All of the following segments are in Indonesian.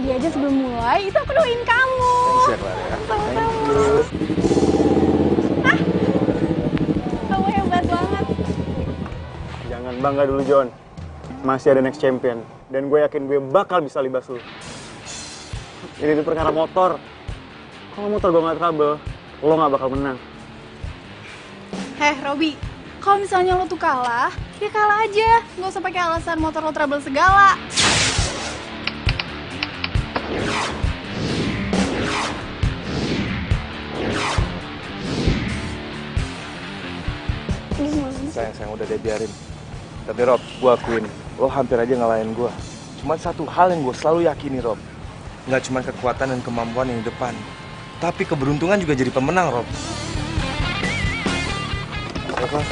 tadi aja sebelum mulai, itu aku doain kamu. Thanks ya, Clara ya. Sama-sama. Ah, kamu hebat banget. Jangan bangga dulu, John. Masih ada next champion. Dan gue yakin gue bakal bisa libas lu. Ini perkara motor. Kalau motor gue nggak trouble, lo nggak bakal menang. Heh, Robi, kalau misalnya lo tuh kalah, ya kalah aja. Nggak usah pakai alasan motor lo trouble segala. Sayang, udah deh biarin. Tapi Rob, gue akuin, lo hampir aja ngalahin gue. Cuman satu hal yang gue selalu yakini, Rob. Nggak cuma kekuatan dan kemampuan yang di depan, tapi keberuntungan juga jadi pemenang, Rob. Apa?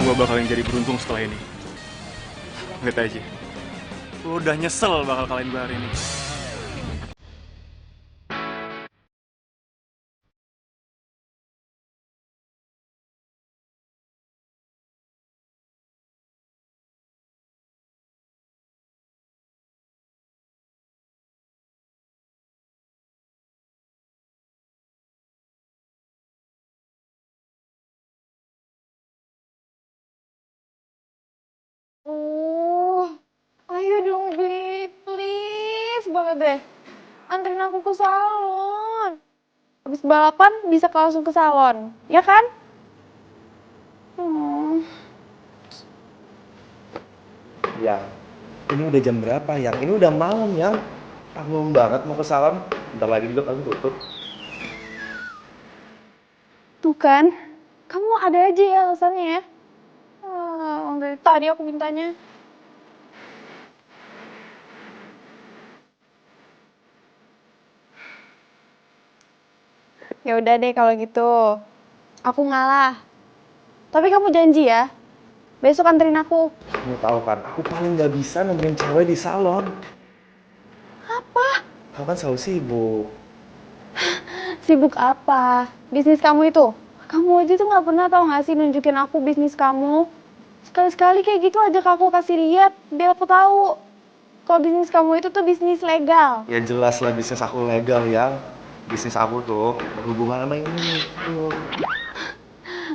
Gue bakalan jadi beruntung setelah ini. Lihat aja. Lo udah nyesel bakal kalahin gue hari ini. Ayo dong, Beb. Please banget deh. Anterin aku ke salon. Habis balapan bisa langsung ke salon, ya kan? Yang, ini udah jam berapa, Yang? Ini udah malam, Yang. Tanggung banget mau ke salon. Bentar lagi juga kan tutup. Tuh kan, kamu ada aja ya alasannya ya. Dari tadi aku mintanya. Ya udah deh kalau gitu. Aku ngalah. Tapi kamu janji ya, besok anterin aku. Kamu tahu kan, aku paling nggak bisa nemenin cewek di salon. Apa? Kamu kan selalu sibuk. Sibuk apa? Bisnis kamu itu? Kamu aja tuh nggak pernah tau nggak sih nunjukin aku bisnis kamu. Sekali-sekali kayak gitu aja aku kasih lihat, biar aku tahu. Kalau bisnis kamu itu tuh bisnis legal. Ya jelas lah bisnis aku legal, Yang. Bisnis aku tuh berhubungan sama ini tuh.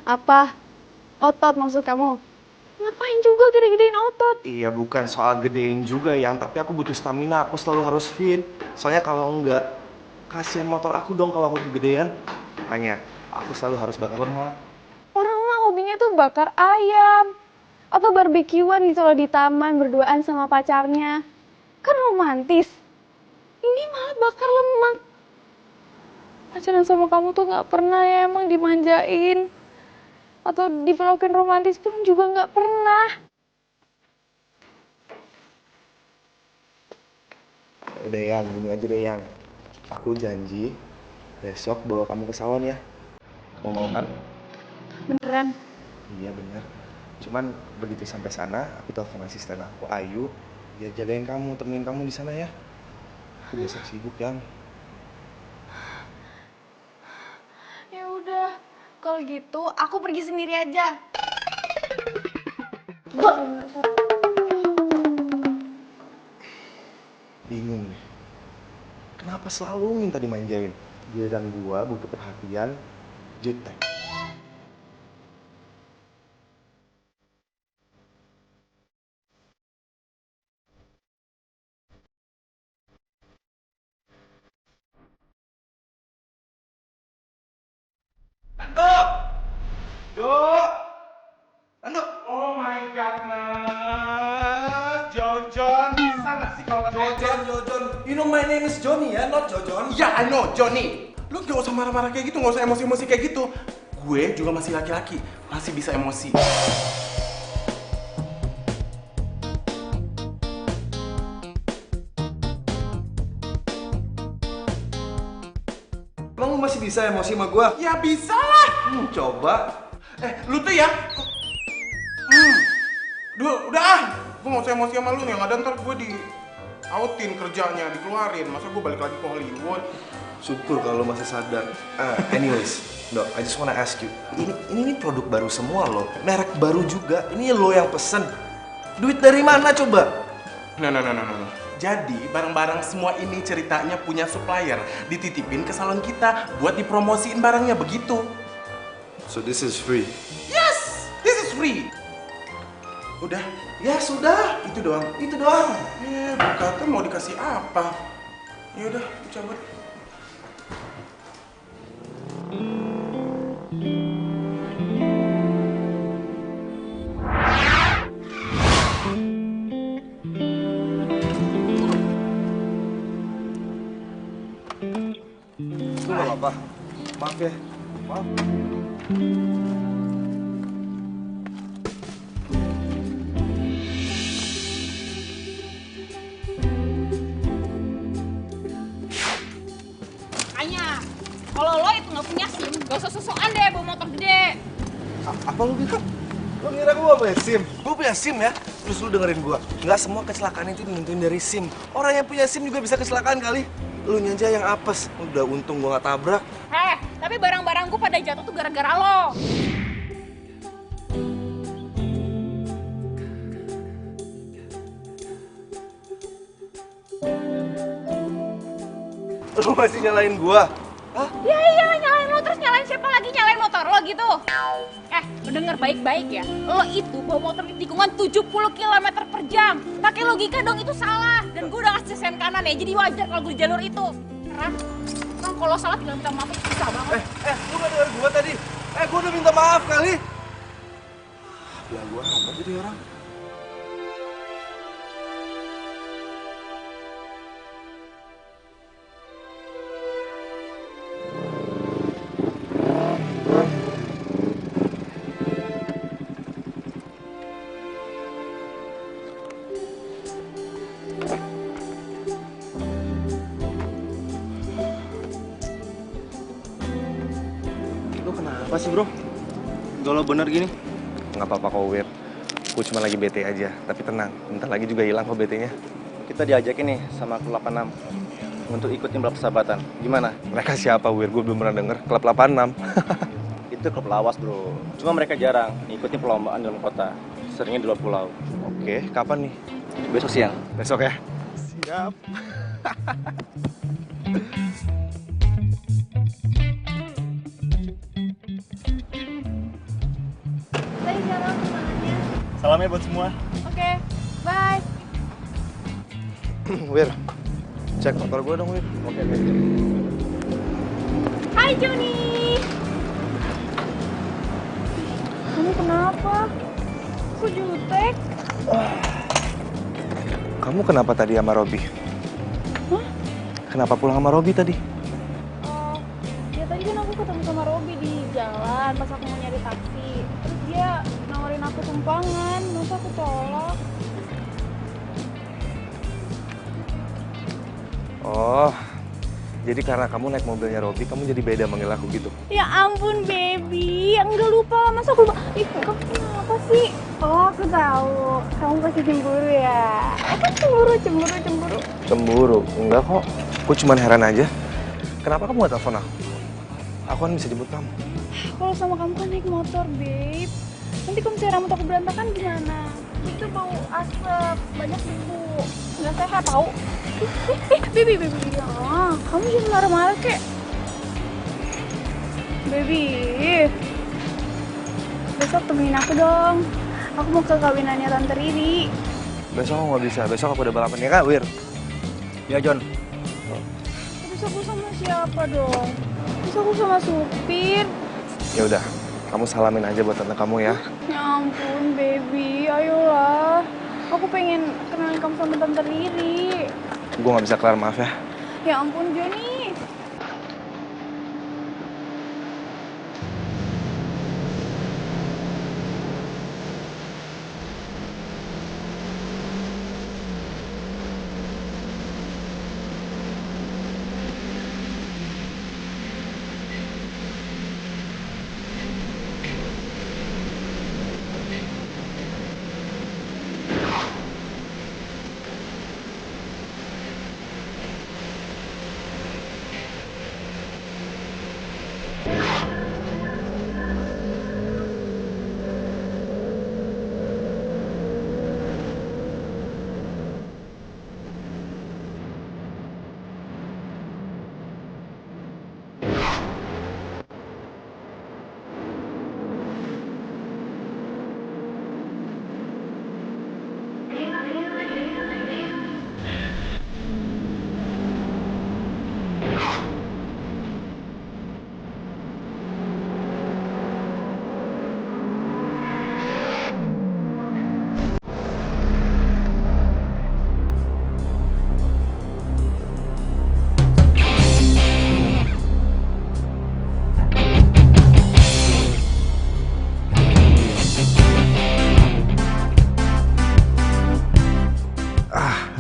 Apa? Otot maksud kamu? Ngapain juga gede-gedein otot? Iya bukan soal gedein juga, Yang, tapi aku butuh stamina, aku selalu harus fit. Soalnya kalau enggak, kasihan motor aku dong kalau aku kegedean. Makanya aku selalu harus bakar lemak. Orang mah hobinya tuh bakar ayam. Atau barbekyuan gitu loh di taman berduaan sama pacarnya. Kan romantis. Ini malah bakar lemak. Pacaran sama kamu tuh gak pernah ya emang dimanjain. Atau diperlakuin romantis pun juga gak pernah. Udah, Yang, gini aja deh, Yang. Aku janji besok bawa kamu ke salon ya. Mau kan? Beneran? Iya bener. Cuman begitu sampai sana, aku telepon asisten aku, Ayu, dia jagain kamu, temenin kamu di sana ya. Aku besok sibuk, Yang. Ya udah, kalau gitu aku pergi sendiri aja. Bingung nih. Kenapa selalu minta dimanjain? Dia dan gua butuh perhatian, jutek. Tante! Jo! Tante! Oh my goodness! Jojon! Bisa nggak sih kalau Jojon. You know my name is Johnny ya, not Jojon. Ya, I know, Johnny. Lu gak usah marah-marah kayak gitu, gak usah emosi-emosi kayak gitu. Gue juga masih laki-laki, masih bisa emosi. Emang lu masih bisa emosi sama gua? Ya bisa lah. Coba. Lu tuh ya. Udah ah. Gue Gue gak usah emosi sama lu nih, yang ada ntar gue di outin kerjanya, dikeluarin. Masa gue balik lagi ke Hollywood? Syukur kalau lo masih sadar. Anyways, Dok, I just wanna ask you. Ini produk baru semua lo, merek baru juga. Ini lo yang pesen. Duit dari mana coba? Nah. Jadi barang-barang semua ini ceritanya punya supplier, dititipin ke salon kita buat dipromosiin barangnya, begitu. So this is free. Yes, this is free. Udah, ya sudah, itu doang. Berkata mau dikasih apa? Ya udah, cabut. Itu gak apa-apa. Maaf ya. Maaf. Makanya, kalau lo itu nggak punya SIM, gak usah sosokan deh bawa motor gede. Apa lu bilang? Lu ngira gua punya SIM? Gua punya SIM ya? Terus lu dengerin gua. Nggak semua kecelakaan itu nentuin dari SIM. Orang yang punya SIM juga bisa kecelakaan kali. Lu aja yang apes. Udah untung gua nggak tabrak. Tapi barang-barang gue pada jatuh tuh gara-gara lo. Lu masih nyalain gua? Ya iya, nyalain lo terus nyalain siapa lagi? Nyalain motor lo gitu. Lo denger baik-baik ya. Lo itu bawa motor di tikungan 70 km per jam. Pakai logika dong, itu salah. Dan gue udah ngasih sen kanan ya, jadi wajar kalau gue di jalur itu. Kan kalau salah tinggal minta maaf, itu susah banget. Lu gak denger gua tadi? Gua udah minta maaf kali. Bilang gua apa jadi orang? Lu kenapa sih bro? Galau bener gini? Nggak apa-apa kok, Wir. Gue cuma lagi bete aja, tapi tenang. Bentar lagi juga hilang kok bete-nya. Kita diajakin nih sama Klub 86 untuk ikutin balap persahabatan. Gimana? Mereka siapa, Wir? Gue belum pernah denger. Klub 86. Itu klub lawas bro. Cuma mereka jarang ngikutin perlombaan dalam kota. Seringnya di luar pulau. Oke, kapan nih? Besok siang. Besok ya? Siap. Tadi cara makanannya. Salamnya buat semua. Oke, bye. Wir, cek motor gue dong, Wir. Oke. Hai Joni. Kamu kenapa? Kok jutek? Kamu kenapa tadi sama Robi? Hah? Kenapa pulang sama Robi tadi? Ya tadi kan aku ketemu sama Robi di jalan pas aku mau nyari taksi. Terus dia nawarin aku tumpangan, masa aku tolak? Oh, jadi karena kamu naik mobilnya Robi, kamu jadi beda manggil aku gitu? Ya ampun baby, enggak lupa, masa aku lupa? Ih, kamu kenapa sih? Oh, aku tahu, kamu pasti cemburu ya? Aku cemburu. Cemburu? Enggak kok, aku cuma heran aja. Kenapa kamu gak telepon aku? Aku kan bisa jemput kamu. Kalau sama kamu kan naik motor, babe. Nanti kalau misalnya rambut aku berantakan gimana? Itu bau asap, banyak debu. Nggak sehat tau. Baby. Ya, kamu jangan marah-marah kek. Baby. Besok temenin aku dong. Aku mau ke kawinannya Tante Riri. Besok aku nggak bisa, besok aku udah balapan ya kak, Wir? Ya John. Terus aku sama siapa dong? Terus aku sama supir. Ya udah, kamu salamin aja buat tante kamu ya. Ya ampun, baby. Ayolah. Aku pengen kenalin kamu sama Tante Riri. Gue nggak bisa kelar, maaf ya. Ya ampun, Joni.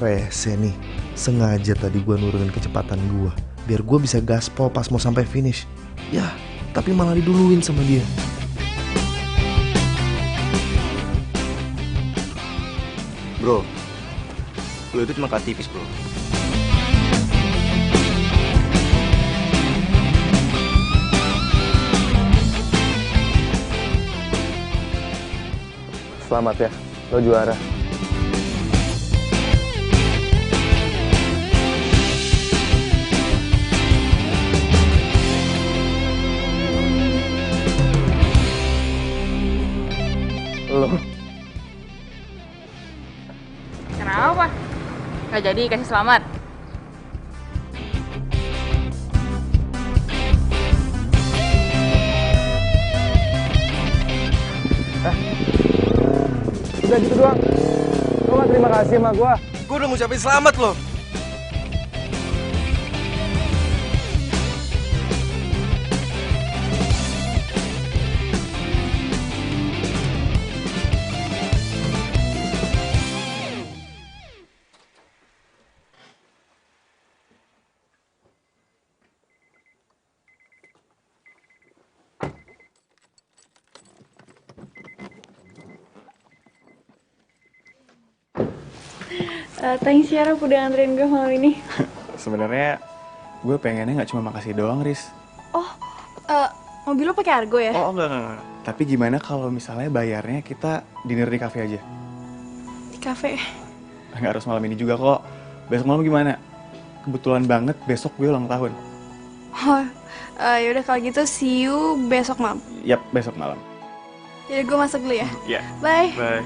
rese nih. Sengaja tadi gue nurunin kecepatan gue biar gue bisa gaspol pas mau sampai finish. Ya, tapi malah diduluin sama dia. Bro, lo itu cuma aktivis bro. Selamat ya, lo juara. Lo Kenapa? Nggak jadi kasih selamat? udah gitu doang. Lo gak terima kasih sama gue. Gue udah ngucapin selamat loh. Thanks ya Rob udah nganterin gue malam ini. Sebenarnya gue pengennya nggak cuma makasih doang, Riz. Mobil lo pakai Argo ya? Oh enggak. Tapi gimana kalau misalnya bayarnya kita dinner di cafe aja? Di cafe. Nggak harus malam ini juga kok. Besok malam gimana? Kebetulan banget besok gue ulang tahun. Oh, yaudah kalau gitu see you besok malam. Yap, besok malam. Yaudah gue masuk dulu ya. Iya. Bye. Bye.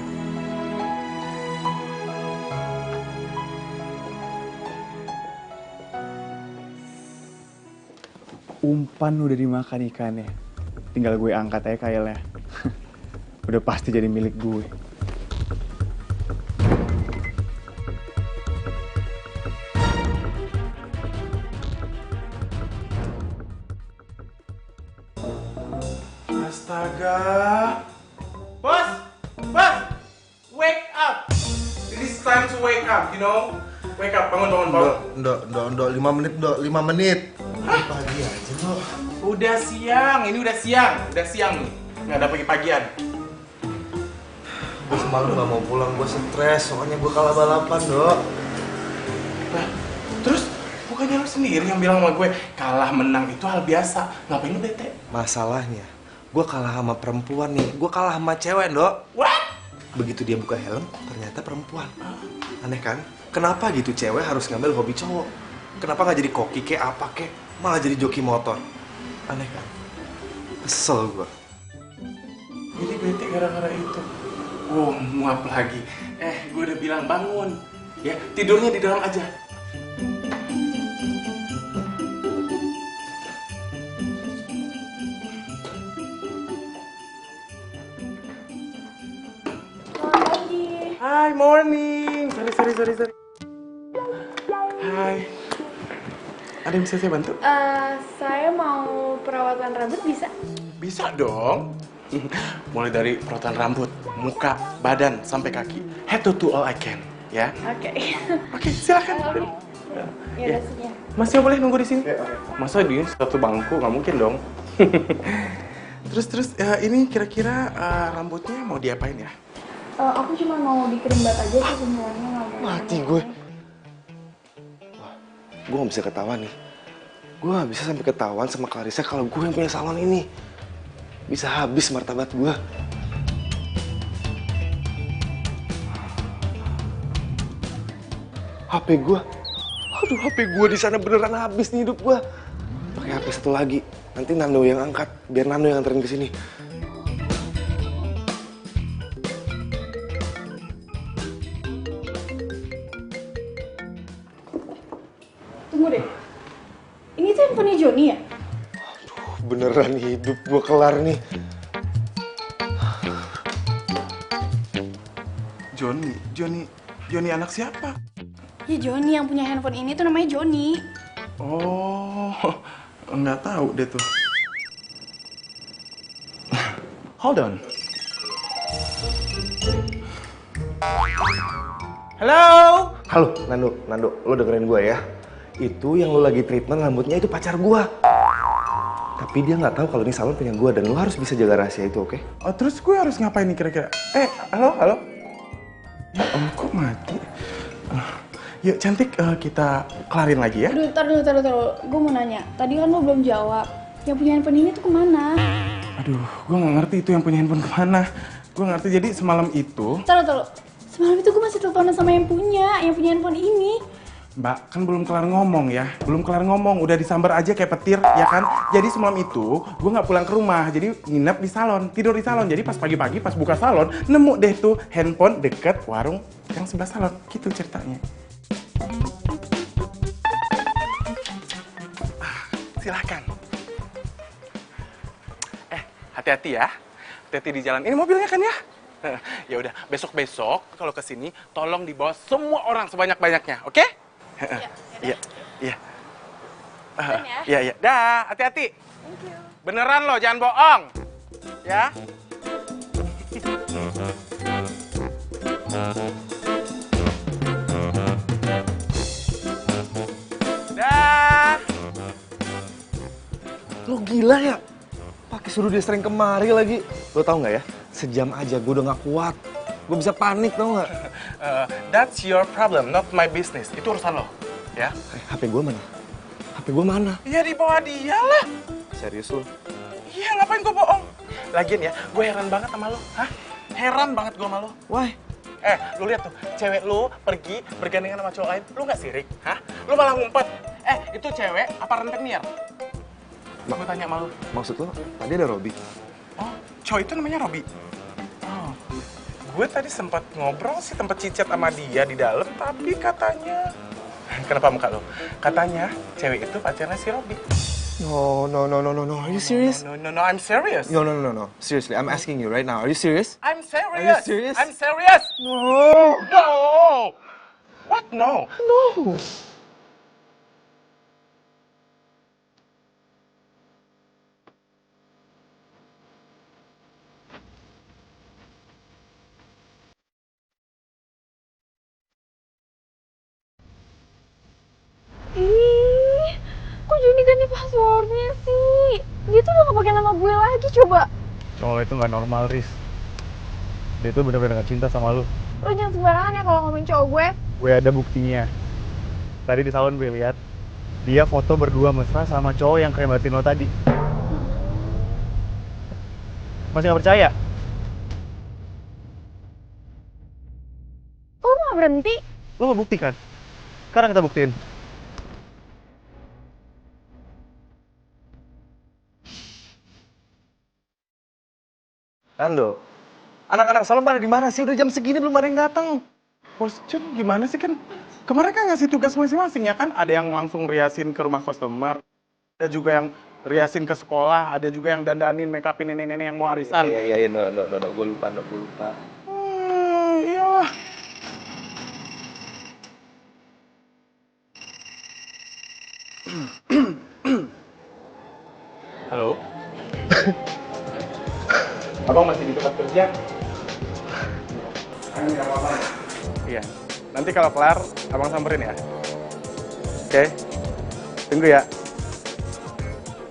Umpan udah dimakan ikannya. Tinggal gue angkat aja kailnya. Udah pasti jadi milik gue. Astaga. Bos! Bos! Wake up! It is time to wake up, you know? Wake up, bangun. Ndok, 5 menit, Ndok, 5 menit. Pagi aja, Ndok. Udah siang, ini udah siang nih. Nggak ada pagi-pagian. Gue semalam gak mau pulang, gue stres, soalnya gue kalah balapan, Dok. Nah, terus bukannya lo sendiri yang bilang sama gue, kalah menang itu hal biasa. Ngapain lo bete? Masalahnya, gue kalah sama perempuan nih. Gue kalah sama cewek, Dok. What? Begitu dia buka helm, ternyata perempuan. Aneh kan? Kenapa gitu cewek harus ngambil hobi cowok? Kenapa nggak jadi koki kek apa kek? Malah jadi joki motor. Aneh kan? Kesel gue. Jadi bete gara-gara itu. Oh, muap lagi. Gue udah bilang bangun. Ya, tidurnya di dalam aja. Hi, morning. Sorry. Hai. Ada yang bisa saya bantu? Saya mau perawatan rambut bisa? Bisa dong. Mulai dari perawatan rambut, muka, badan, sampai kaki. Head to toe all I can, ya. Oke. Oke, silakan. Ya, ya. Masnya boleh nunggu di sini? Masa di satu bangku? Nggak mungkin dong. Terus, ini kira-kira rambutnya mau diapain ya? Aku cuma mau dikirim bat aja sih semuanya. Mati gue. Wah, gue gak bisa ketawa nih. Gue gak bisa sampai ketahuan sama Clarissa kalau gue yang punya salon ini. Bisa habis martabat gue. HP gue. Aduh, HP gue di sana beneran habis nih hidup gue. Pakai HP satu lagi. Nanti Nando yang angkat, biar Nando yang anterin ke sini. Tunggu deh. Ini tuh handphonenya Joni ya? Beneran hidup gue kelar nih. Joni anak siapa? Ya Joni yang punya handphone ini tuh namanya Joni. Oh, nggak tahu deh tuh. Hold on. Halo? Halo, Nando, lo dengerin gue ya. Itu yang lo lagi treatment rambutnya itu pacar gue. Tapi dia nggak tahu kalau ini salon punya gue dan lo harus bisa jaga rahasia itu, oke? Oh, terus gue harus ngapain nih kira-kira? Halo? Ya kok mati? Yuk cantik, kita kelarin lagi ya. Aduh, tar dulu. Gue mau nanya, tadi kan lo belum jawab. Yang punya handphone ini tuh kemana? Aduh, gue nggak ngerti itu yang punya handphone kemana. Gue ngerti, jadi semalam itu... Tar. Semalam itu gue masih teleponan sama yang punya handphone ini. Mbak, kan belum kelar ngomong, udah disambar aja kayak petir, ya kan? Jadi semalam itu, gue nggak pulang ke rumah, jadi nginep di salon, tidur di salon. Jadi pas pagi-pagi, pas buka salon, nemu deh tuh handphone deket warung yang sebelah salon. Gitu ceritanya. Silahkan. Hati-hati ya. Hati-hati di jalan. Ini mobilnya kan ya? Ya udah, besok-besok kalau kesini tolong dibawa semua orang sebanyak-banyaknya, oke? Iya. Iya. Dah, hati-hati. Thank you. Beneran loh, jangan bohong. Ya. Dah. Lo gila ya? Pakai suruh dia sering kemari lagi. Lo tau nggak ya? Sejam aja gue udah nggak kuat. Gue bisa panik, tau nggak? That's your problem, not my business. Itu urusan lo, ya? HP gue mana? HP gue mana? Ya di bawah dia lah. Serius lo? Iya, ngapain gue bohong? Lagian ya, gue heran banget sama lo. Hah? Heran banget gue sama lo. Why? Lu lihat tuh, cewek lu pergi bergandengan sama cowok lain, lu nggak sirik? Hah? Lu malah ngumpet. Itu cewek apa rentenir? Gue tanya sama lu. Maksud lo, tadi ada Robby? Oh, cowok itu namanya Robby? Oh, gue tadi sempat ngobrol sih, tempat cicat sama dia di dalam, tapi katanya... Kenapa muka lo? Katanya cewek itu pacarnya si Robby. No. Are you serious? No, I'm serious. No. Seriously, I'm asking you right now. Are you serious? I'm serious. Are you serious? I'm serious. No. What no? No. Ih, kok Joni ganti passwordnya sih? Dia tuh udah gak pakai nama gue lagi, coba. Cowok itu nggak normal, Riz. Dia tuh bener-bener nggak cinta sama lu. Lo jangan sembarangan ya kalau ngomongin cowok gue. Gue ada buktinya. Tadi di salon gue lihat dia foto berdua mesra sama cowok yang kayak batin lo tadi. Masih nggak percaya? Lo gak berhenti? Lo mau buktikan? Sekarang kita buktiin. Nando, anak-anak salon pada di mana sih? Udah jam segini belum ada yang datang. Bos Jun gimana sih kan? Kemarin kan ngasih tugas masing-masing ya kan? Ada yang langsung riasin ke rumah customer, ada juga yang riasin ke sekolah, ada juga yang dandanin, make upin nenek-nenek yang mau arisan. Iya, no, gue lupa. Iyalah. Halo? Abang masih di tempat kerja? Nggak apa-apa. Iya. Nanti kalau kelar, abang samperin ya. Oke? Tunggu ya.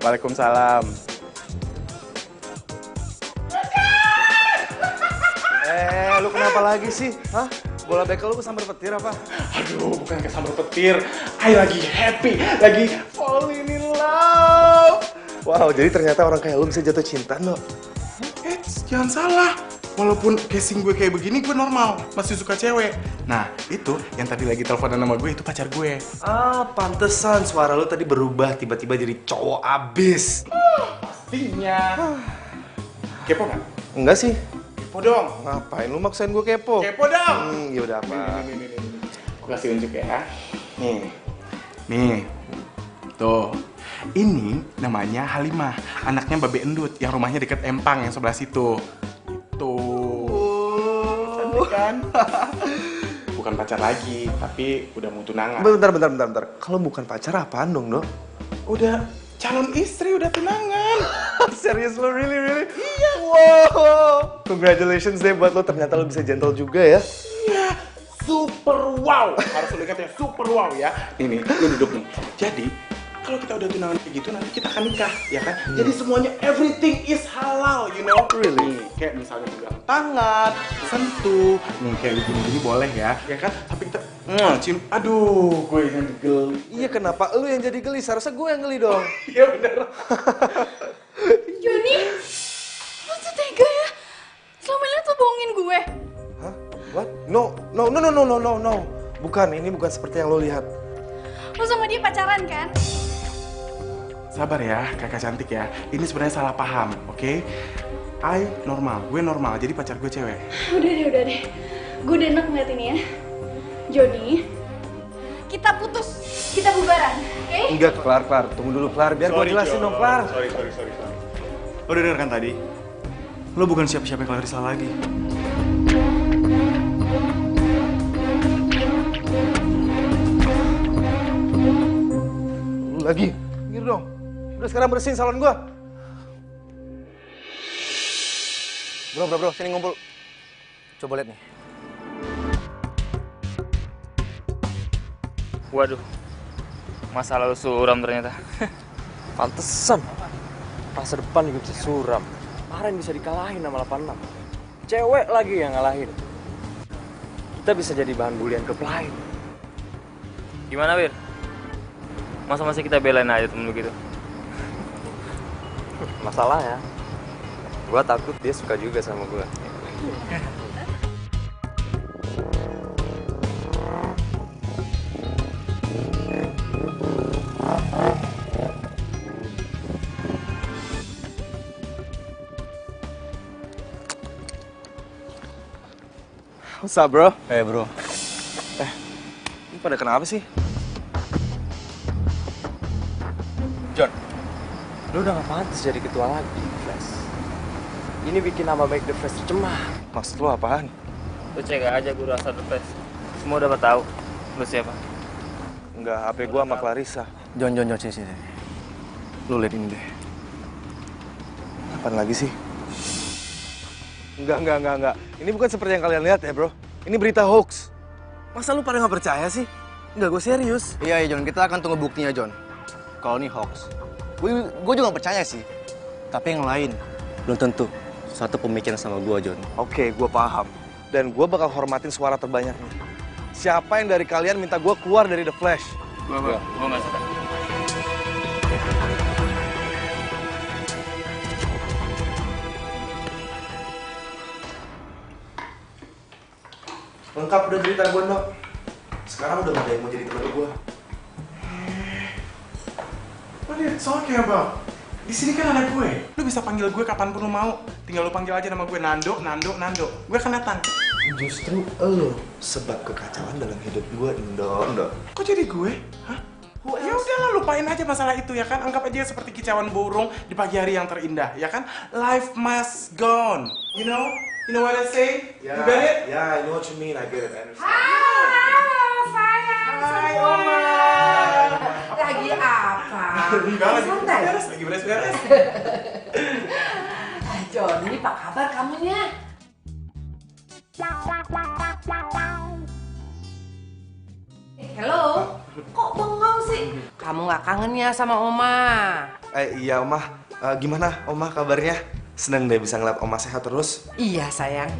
Waalaikumsalam. Lu kenapa lagi sih? Hah? Bola bekel lu kesambar petir apa? Aduh, bukan kesambar petir. I lagi happy, lagi falling in love. Wow, jadi ternyata orang kayak lu bisa jatuh cinta, no? Jangan salah. Walaupun casing gue kayak begini, gue normal. Masih suka cewek. Nah, itu yang tadi lagi teleponan sama gue, itu pacar gue. Ah, pantesan suara lu tadi berubah tiba-tiba jadi cowok abis. Pastinya. Kepo nggak? Enggak sih. Kepo dong. Ngapain lu maksain gue kepo? Kepo dong. Yaudah apa? Nih. Gue kasih unjuk ya. Nih. Tuh. Ini namanya Halimah, anaknya Babe Endut yang rumahnya deket Empang yang sebelah situ. Itu. Cantik kan? Bukan pacar lagi, tapi udah mau tunangan. Bentar. Kalau bukan pacar apaan dong, Dok? Udah calon istri, udah tunangan. Serius lo, really? Iya. Wow. Congratulations deh buat lo, ternyata lo bisa gentle juga ya. Iya, super wow. Harus lu ingat ya, super wow ya. Ini, lu duduk nih. Jadi, kalau kita udah tunangan kayak gitu, nanti kita akan nikah, ya kan? Jadi semuanya, everything is halal, you know? Really? Nih, kayak misalnya pegang tangan, sentuh, nih kayak gini-gini boleh ya, ya kan? Tapi kita, cium, aduh, gue yang geli. Iya, kenapa lu yang jadi geli? Seharusnya gue yang geli dong. Iya bener. Joni, lu tuh tega ya? Selama ini tuh bohongin gue. Hah? What? No. Bukan, ini bukan seperti yang lo lihat. Lu sama dia pacaran kan? Sabar ya, kakak cantik ya. Ini sebenarnya salah paham, oke? Gue normal, jadi pacar gue cewek. Udah deh. Gue udah enak ngeliat ini ya. Joni, kita putus. Kita bubaran, oke? Enggak, Klar. Tunggu dulu, Klar. Biar gue jelasin dong, Klar. Sorry. Lo udah denger kan tadi? Lo bukan siapa-siapa Clarissa lagi. Lagi. Minggir dong. Udah sekarang bersihin salon gue. Bro, sini ngumpul. Coba lihat nih. Waduh, masa lalu suram ternyata. Pantesan. Masa depan juga bisa suram. Kemarin bisa dikalahin sama 86. Cewek lagi yang ngalahin. Kita bisa jadi bahan bulian klub lain. Gimana, Wir? Masa masih kita belain aja temen begitu? Masalahnya, gua takut dia suka juga sama gua. What's up, bro? Bro. Ini pada kenapa sih? John, lu udah gak pantas jadi ketua lagi di Flash. Ini bikin nama baik The Flash tercemar. Maksud lo apaan? Lu cek aja guru asal The Flash. Semua dapat tahu lu siapa. Enggak, HP gue sama Clarissa. John, sini. Lu lihat ini deh. Apaan lagi sih? Enggak. Ini bukan seperti yang kalian lihat ya, bro. Ini berita hoax. Masa lu pada nggak percaya sih? Enggak, gue serius. Iya, John. Kita akan tunggu buktinya, John. Kalau ini hoax. Gue juga gak percaya sih. Tapi yang lain, belum tentu. Satu pemikiran sama gue, John. Oke, gue paham. Dan gue bakal hormatin suara terbanyaknya. Siapa yang dari kalian minta gue keluar dari The Flash? Gua nggak suka. Lengkap udah cerita gue, Nok. Sekarang udah gak ada yang mau jadi teman gue. What are you talking about? Di sini kan ada gue. Lu bisa panggil gue kapanpun lu mau. Tinggal lu panggil aja nama gue Nando. Gue akan datang. Justru lo sebab kekacauan dalam hidup gue, Ndo. Kok jadi gue? Hah? Ya udahlah, lupain aja masalah itu ya kan. Anggap aja seperti kicauan burung di pagi hari yang terindah, ya kan? Life must go on. You know what I say? You get it? Yeah, I know what you mean. I get it. I understand. Hai, Oma. Lagi apa? Enggak, Santai. lagi beres-beres. Johnny, apa kabar kamunya? Halo, kok bengong sih? Kamu nggak kangen ya sama Oma? Iya, Oma. Gimana, Oma kabarnya? Seneng deh bisa ngeliat Oma sehat terus. Iya sayang.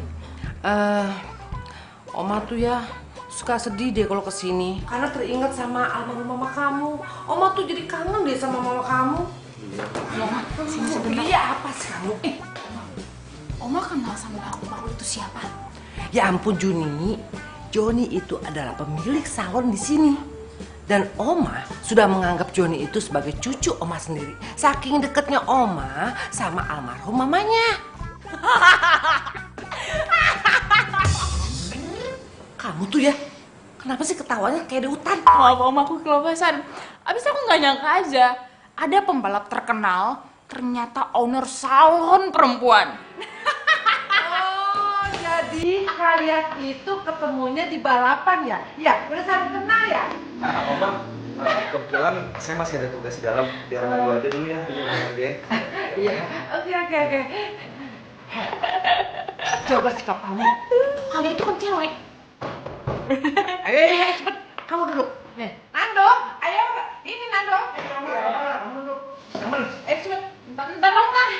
Oma tuh ya suka sedih deh kalau kesini karena teringat sama almarhum mama kamu. Oma tuh jadi kangen deh sama mama kamu. Oma, sini sebentar. Iya apa sih kamu? Oma kenal sama almarhum itu siapa? Ya ampun Juni, Joni itu adalah pemilik salon di sini. Dan Oma sudah menganggap Joni itu sebagai cucu Oma sendiri. Saking deketnya Oma sama almarhum mamanya. Kamu tuh ya, kenapa sih ketawanya kayak di hutan? Maaf Om, aku kelepasan. Abis aku nggak nyangka aja, ada pembalap terkenal ternyata owner salon perempuan. Oh, jadi kalian itu ketemunya di balapan ya? Ya, udah saling kenal ya? Oma, kebetulan saya masih ada tugas di dalam. Biar gue aja dulu ya. Iya, oke. Coba sikap kamu. Kali itu kan cewek. Ayo, cepet. Kamu duduk. Nih, Nando, ayo. Ini Nando. Kamu duduk. Cepet. Bentar dong, Nan.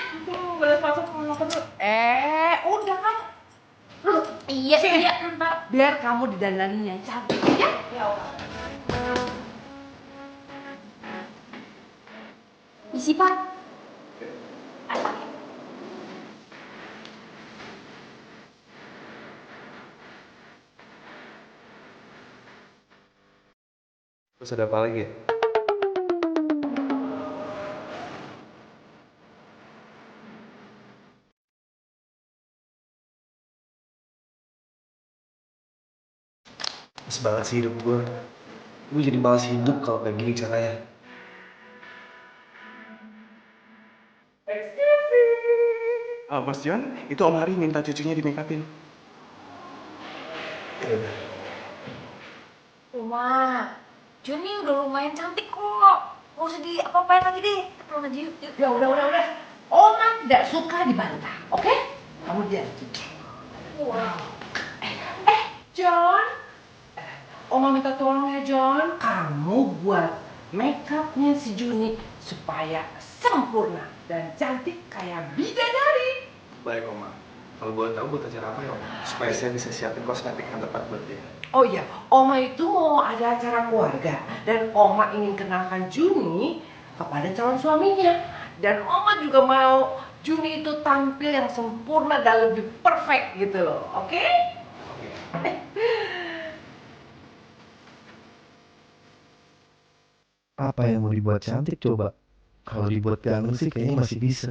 Boleh masuk makan dulu. Udah kamu. Duduk. Iya, iya, ntar. Biar kamu didandanin yang cantik, ya? Ya Allah. Isi, Pak. Terus ada apa lagi ya? Males banget sih hidup gue. Gue jadi malas hidup kalau kayak gini caranya. Mas John, itu Om Hari minta cucunya di make upin. Ya udah. Uma, Joni udah lumayan cantik kok. Gak usah di apa-apain lagi deh. Pulang aja yuk. Ya udah. Oma tidak suka dibantah, oke? Kamu diam. Wow. John. Oma minta tolong ya, John. Kamu buat make upnya si Juni supaya sempurna dan cantik kayak bidadari. Baik Oma. Kalau boleh tahu buat acara apa ya Oma? Supaya saya bisa siapin kosmetik yang tepat buat dia. Oh iya, Oma itu mau ada acara keluarga dan Oma ingin kenalkan Juni kepada calon suaminya. Dan Oma juga mau Juni itu tampil yang sempurna dan lebih perfect gitu loh, oke? Oke. Apa yang mau dibuat cantik coba? Kalau dibuat ganteng sih kayaknya masih bisa.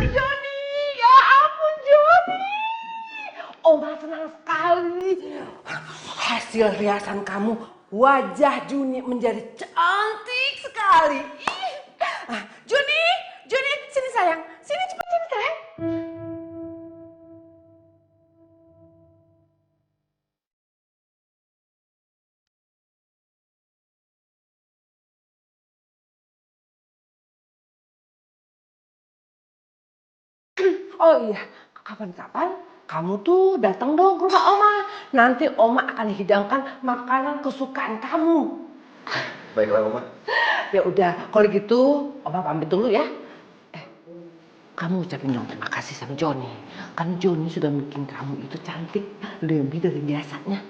Joni, ya ampun Joni. Oma senang sekali. Hasil riasan kamu, wajah Juni menjadi cantik sekali. Juni, sini sayang. Sini cepet sini sayang. Oh iya, kapan-kapan kamu tuh datang dong ke rumah Oma. Nanti Oma akan hidangkan makanan kesukaan kamu. Baiklah Oma. Ya udah, kalau gitu Oma pamit dulu ya. Kamu ucapin dong terima kasih sama Joni. Kan Joni sudah bikin kamu itu cantik lebih dari biasanya.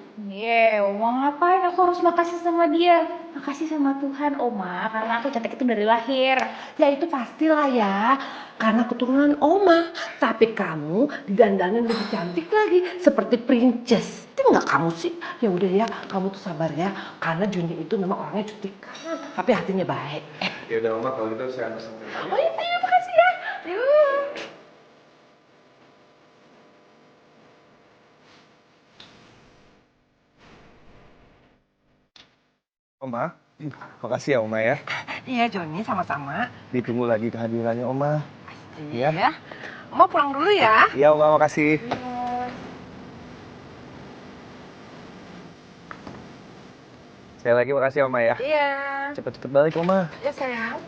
Oma ngapain aku harus makasih sama dia? Makasih sama Tuhan, Oma, karena aku cantik itu dari lahir. Ya itu pastilah ya, karena keturunan Oma. Tapi kamu didandanin lebih cantik lagi, seperti princess. Itu nggak kamu sih? Ya udah ya, kamu tuh sabar ya, karena Juni itu memang orangnya cuti kanan, tapi hatinya baik. Ya udah Oma, kalau gitu saya antar sampai. Oh iya, terima kasih ya. Yuk. Oma, makasih ya Oma ya. Iya Joni, sama-sama. Ditunggu lagi kehadirannya Oma. Iya. Oma pulang dulu ya. Iya Oma, makasih. Sekali lagi makasih Oma ya. Iya. Cepet-cepet balik Oma. Ya sayang.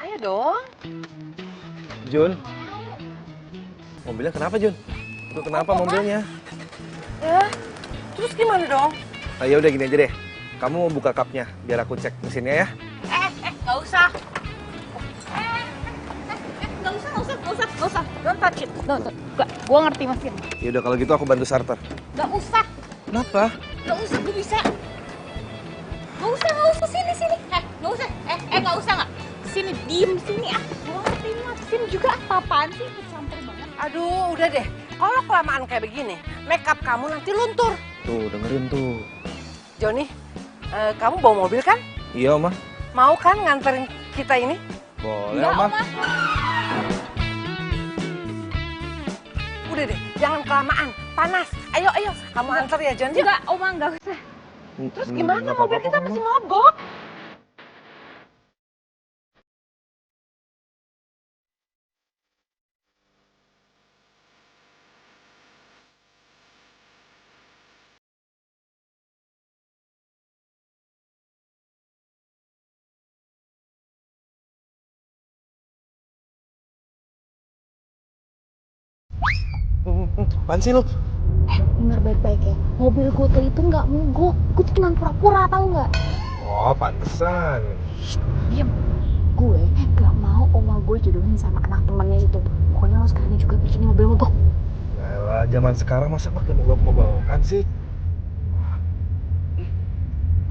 Ayo dong. Jun. Mobilnya kenapa Jun? Itu kenapa mobilnya? Ya, terus gimana dong? Ya udah gini aja deh. Kamu buka kapnya biar aku cek mesinnya ya. Gak usah. Gak usah. Don't touch it. Gak, gue ngerti mesin. Ya udah kalau gitu aku bantu starter. Gak usah. Kenapa? Gak usah, gue bisa. Gak usah. Sini. Gak usah. Gak usah gak? Sini, diem sini. Gue ngerti mesin juga apa-apaan sih. Campur banget. Aduh, udah deh. Kalau kelamaan kayak begini, makeup kamu nanti luntur. Tuh, dengerin tuh. Joni, kamu bawa mobil kan? Iya, Oma. Mau kan nganterin kita ini? Boleh, Enggak, Oma. Oma. Udah deh, jangan kelamaan. Panas. Ayo, ayo. Kamu antar ya, Jon. Yuk. Enggak, Oma enggak usah. Terus gimana? Nggak Mobil apa-apa, kita Oma. masih mogok. Apaan sih lu? Dengar baik-baik ya, mobil gue tuh itu nggak mogok, gue tuh cuma pura-pura, tau nggak? Oh, pantesan. Diam, gue nggak mau oma gue jodohin sama anak temennya itu. Pokoknya lo sekarang juga bikin mobil mogok. Yalah, zaman sekarang masa pakai mogok-mogokan sih?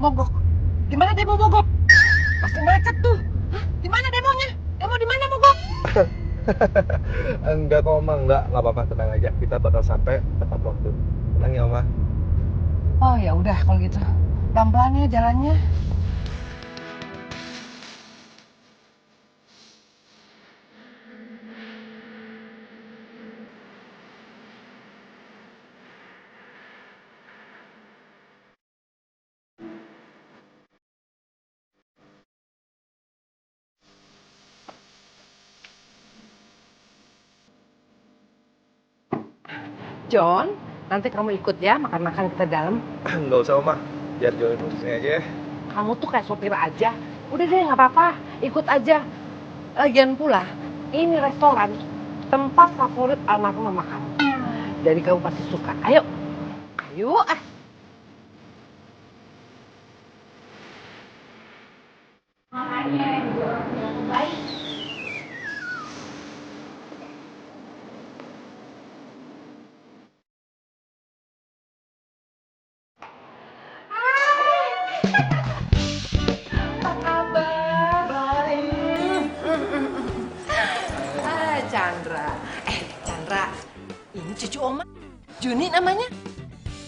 Mogok? Gimana demo mogok? Pasti macet tuh. Hah? Di mana demonya? Demo di mana mogok? Enggak kok, Oma. Enggak apa-apa, tenang aja. Kita bakal sampai tepat waktu. Tenang ya, Oma. Oh ya udah kalau gitu. Pelan-pelan ya jalannya. John, nanti kamu ikut ya makan-makan kita dalam. Enggak usah, Oma. Biar Joni putusnya aja ya. Kamu tuh kayak sopir aja. Udah deh nggak apa-apa, ikut aja. Lagian pula, ini restoran tempat favorit almarhum mama kamu. Jadi kamu pasti suka. Ayo, ayo ah. Chandra. Chandra, ini cucu Oma. Juni namanya.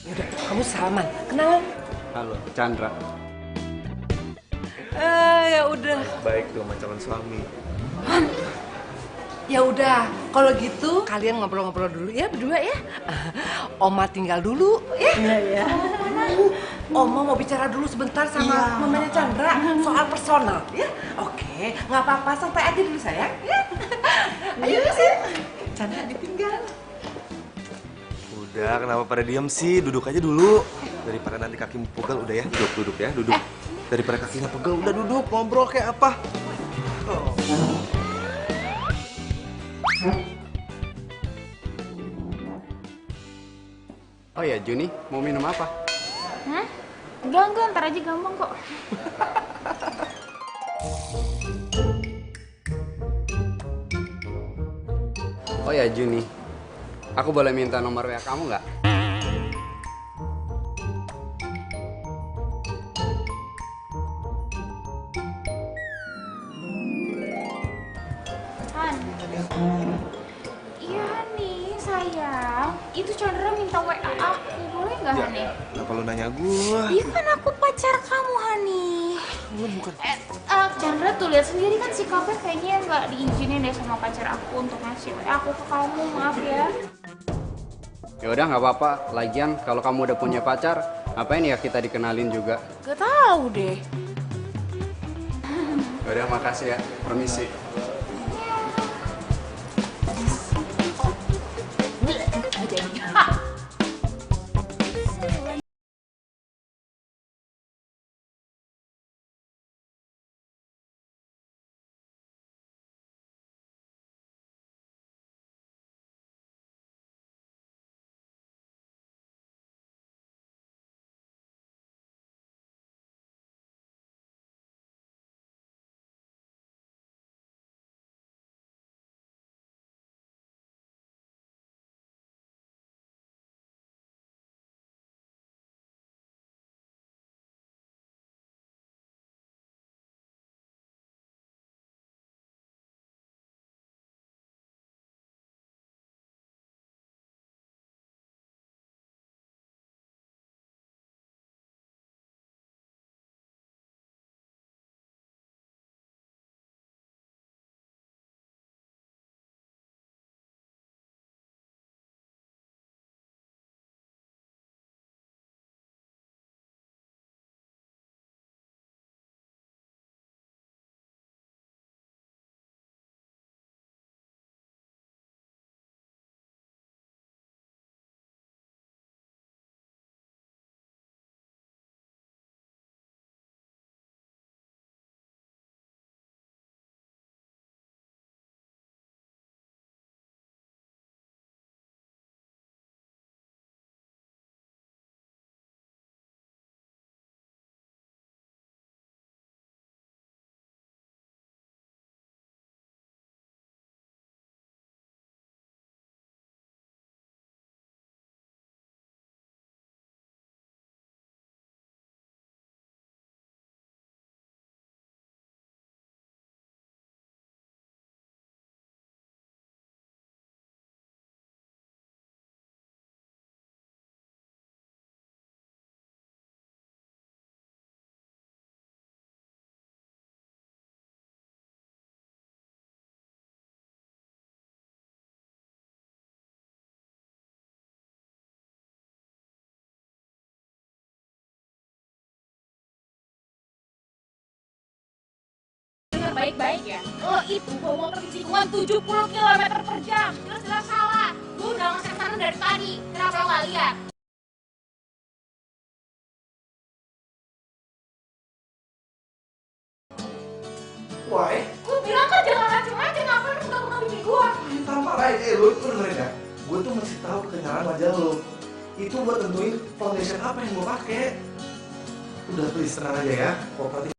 Yaudah, kamu salaman. Kenalan. Halo, Chandra. Ya udah. Baik tuh sama calon suami. Ya udah, kalau gitu kalian ngobrol-ngobrol dulu ya berdua ya. Oma tinggal dulu ya. Iya. Oma mau bicara dulu sebentar sama mamanya Chandra soal personal ya. Oke, nggak apa-apa, santai aja dulu sayang ya. Ayo sih. Chandra ditinggal. Udah, kenapa pada diem sih? Duduk aja dulu. Daripada nanti kakimu pegel, udah ya. Duduk ya, duduk. Daripada kakinya pegel, udah duduk. Ngobrol kayak apa? Oh ya, Juni, mau minum apa? Hah? Enggak, ntar aja gampang kok. Oh ya, Juni, aku boleh minta nomor WA kamu nggak? Han. Iya nih, sayang. Itu Chandra minta WA aku. Boleh nggak, Hani? Kenapa lu nanya gua? Iya kan aku pacar kamu, Hani. Lu bukan. Chandra tuh lihat sendiri kan sikapnya kayaknya nggak diizinin deh sama pacar aku untuk ngasih WA aku ke kamu. Maaf ya. Ya udah, nggak apa-apa. Lagian kalau kamu udah punya pacar, ngapain ya kita dikenalin juga? Gak tahu deh. Ya udah, makasih ya. Permisi. baik-baik ya. Lo itu bawa motor di tikungan 70 km per jam. Jelas-jelas salah. Gue udah ngasih saran dari tadi. Kenapa lo gak lihat? Why? Gue bilang kan jangan macem-macem. Ngapain lo udah bikin gue? Tanpa lain, lo itu dengerin ya. Gue tuh mesti tahu kekenyalan wajah lo. Itu buat tentuin foundation apa yang gue pakai. Udah please tenang aja ya. Kooperatif.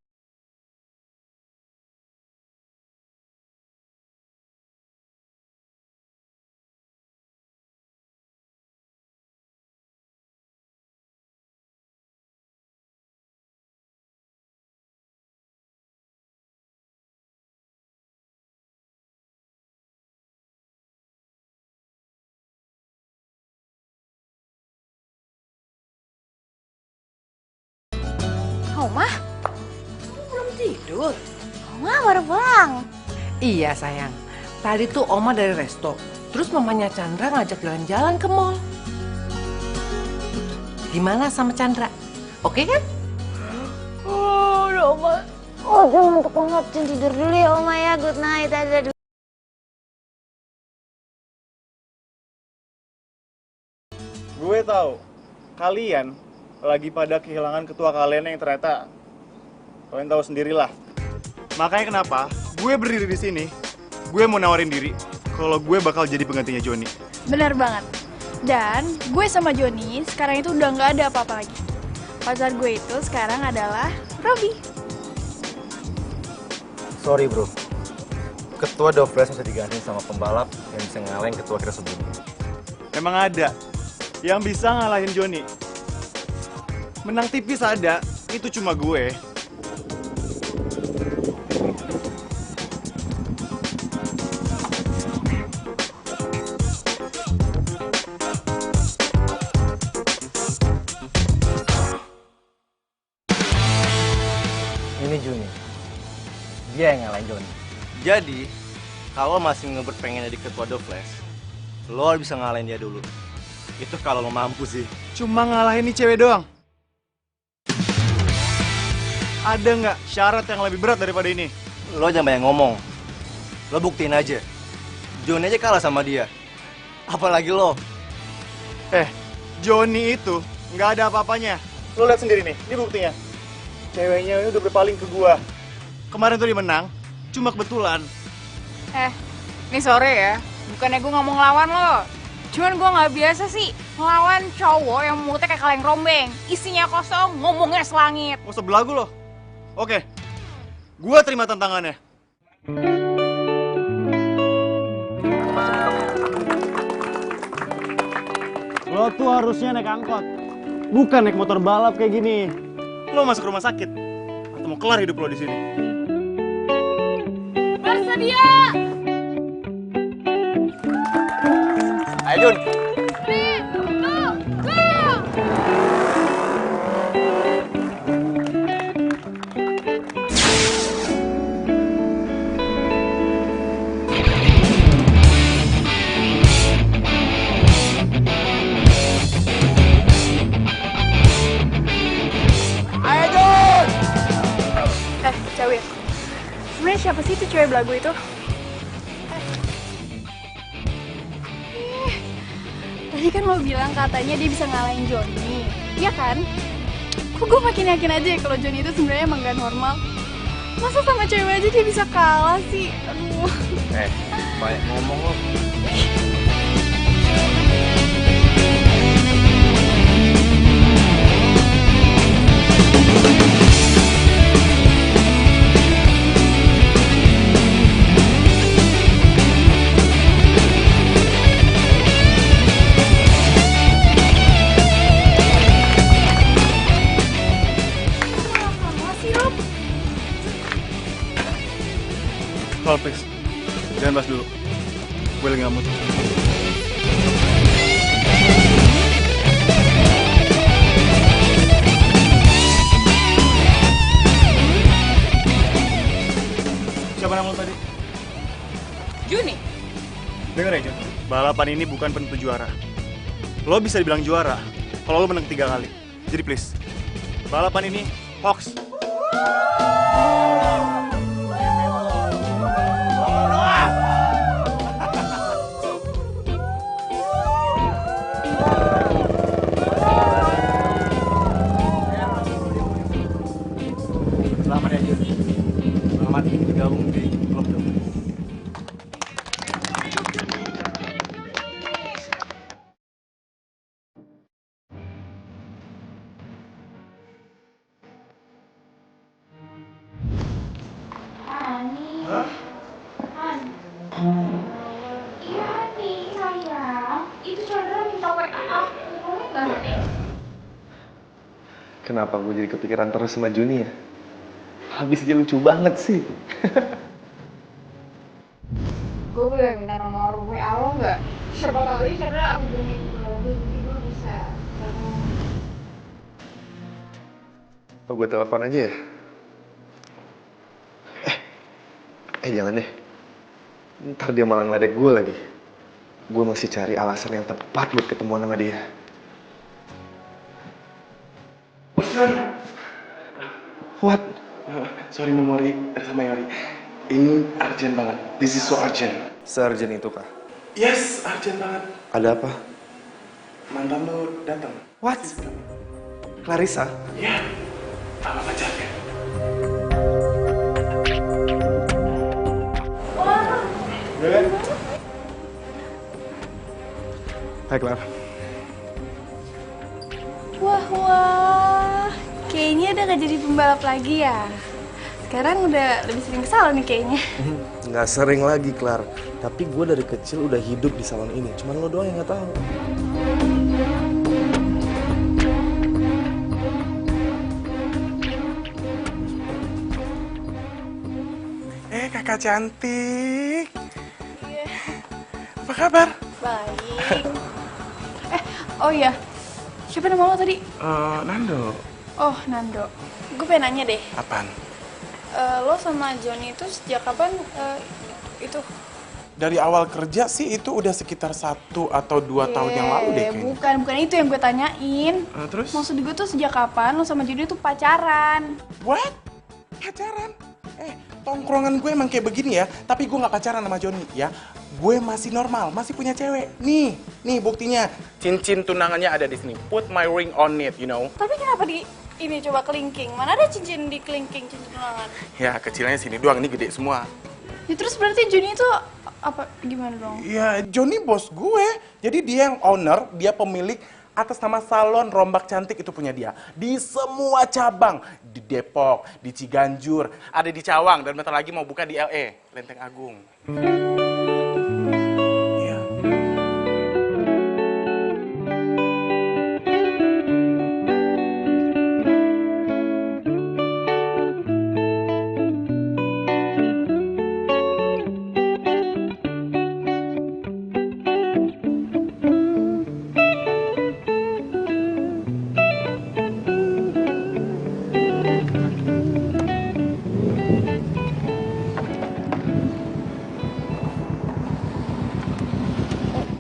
Oma? Kamu belum tidur? Oma baru pulang. Iya sayang, tadi tuh Oma dari resto. Terus mamanya Chandra ngajak jalan-jalan ke mall. Gimana sama Chandra? Oke kan? Oh, udah Oma. Oh, gue ngantuk banget. Jangan tidur dulu ya Oma ya. Good night. Dadah. Gue tahu kalian lagi pada kehilangan ketua kalian yang ternyata kalian tahu sendirilah. Makanya kenapa gue berdiri di sini, gue mau nawarin diri kalau gue bakal jadi penggantinya Joni. Benar banget. Dan gue sama Joni sekarang itu udah nggak ada apa-apa lagi. Pacar gue itu sekarang adalah Robi. Sorry bro, ketua Dovres bisa digantiin sama pembalap yang bisa ngalahin ketua kita sebelumnya. Memang ada yang bisa ngalahin Joni. Menang tipis ada, itu cuma gue. Ini Juni, dia yang ngalahin Joni. Jadi, kalau masih ngebet pengen jadi ketua Dovres, lo harus bisa ngalahin dia dulu. Itu kalau lo mampu sih. Cuma ngalahin nih cewek doang. Ada nggak syarat yang lebih berat daripada ini? Lo jangan banyak ngomong. Lo buktiin aja. Joni aja kalah sama dia. Apalagi lo. Joni itu nggak ada apa-apanya. Lo lihat sendiri nih, ini buktinya. Ceweknya ini udah berpaling ke gua. Kemarin tuh dia menang, cuma kebetulan. Ini sore ya. Bukannya gue nggak mau ngelawan lo. Cuman gue nggak biasa sih ngelawan cowok yang mulutnya kayak kaleng rombeng. Isinya kosong, ngomongnya selangit. Mau sebelagu lo? Oke, gua terima tantangannya. Lo tuh harusnya naik angkot, bukan naik motor balap kayak gini. Lo masuk rumah sakit, atau mau kelar hidup lo di sini. Bersedia! Ayo Jun. 3, 2, 1, go! Cewek. Sebenarnya siapa sih itu cewek belagu itu? Tadi kan lo bilang katanya dia bisa ngalahin Joni, iya kan? Kok gue makin yakin aja ya kalau Joni itu sebenarnya emang gak normal. Masa sama cewek aja dia bisa kalah sih? Aduh. Banyak ngomong lo. Call please, jangan bahas dulu. Gue lagi nggak mood. Siapa nama lo tadi? Juni. Dengar ya Jun, balapan ini bukan penentu juara. Lo bisa dibilang juara kalau lo menang 3 kali. Jadi please, balapan ini hoax. Kenapa gue jadi kepikiran terus sama Juni ya? Habis dia lucu banget sih. Gue boleh minta nomor WA lo nggak? Siapa tahu ini karena aku belum jadi gue bisa. Oh, gue telepon aja ya? Jangan deh. Ntar dia malah ngeledek gue lagi. Gue masih cari alasan yang tepat buat ketemuan sama dia. What? Sorry memori sama Yori. Ini urgent banget. This is so urgent. Se-urgent itu kah? Yes, urgent banget. Ada apa? Mantan lu datang. What? Clarissa? Ya, sama pacarnya. Udah kan? Hai Clara. Wah, kayaknya udah gak jadi pembalap lagi ya. Sekarang udah lebih sering ke salon nih kayaknya. Nggak sering lagi, Clar. Tapi gue dari kecil udah hidup di salon ini. Cuman lo doang yang nggak tahu. Kakak cantik. Iya. Apa kabar? Baik. Oh iya. Siapa nama lo tadi? Nando. Oh, Nando. Gue pengen nanya deh. Apaan? Lo sama Johnny itu sejak kapan itu? Dari awal kerja sih itu udah sekitar 1 atau 2 tahun yang lalu deh kayaknya. Bukan itu yang gue tanyain. Terus? Maksud gue tuh sejak kapan lo sama Johnny tuh pacaran? What? Pacaran? Tongkrongan gue emang kayak begini ya, tapi gue nggak pacaran sama Johnny ya. Gue masih normal, masih punya cewek. Nih buktinya. Cincin tunangannya ada di sini. Put my ring on it, you know. Tapi kenapa ini coba kelingking? Mana ada cincin di kelingking cincin tunangan? Ya kecilnya sini doang, ini gede semua. Ya terus berarti Johnny itu apa gimana dong? Ya Johnny bos gue, jadi dia yang owner, dia pemilik atas nama salon Rombak Cantik itu punya dia. Di semua cabang, di Depok, di Ciganjur, ada di Cawang, dan bentar lagi mau buka di LA, Lenteng Agung. Iya.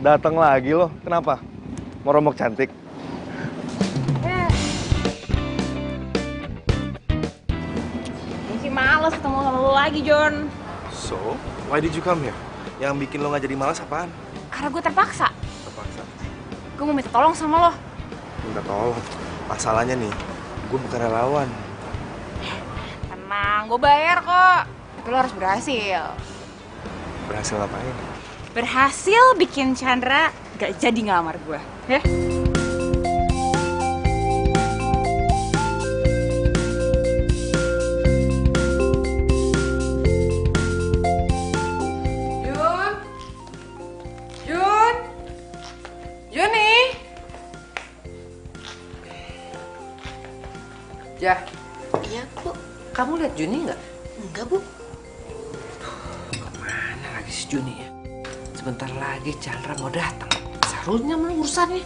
Datang lagi lo, kenapa? Mau rombok cantik? Masih males ketemu sama lo lagi, John. So, why did you come here? Yang bikin lo nggak jadi malas apaan? Karena gue terpaksa. Terpaksa. Gue mau minta tolong sama lo. Minta tolong. Masalahnya nih, gue bukan relawan. Tenang, gue bayar kok. Tapi lo harus berhasil. Berhasil ngapain? Berhasil bikin Chandra gak jadi ngelamar gue. Ya? Johnny. Ya. Iya, Bu. Kamu lihat Juni nggak? Enggak, Bu. Mana lagi si Juni ya? Sebentar lagi Chandra mau datang. Seharusnya mana urusannya?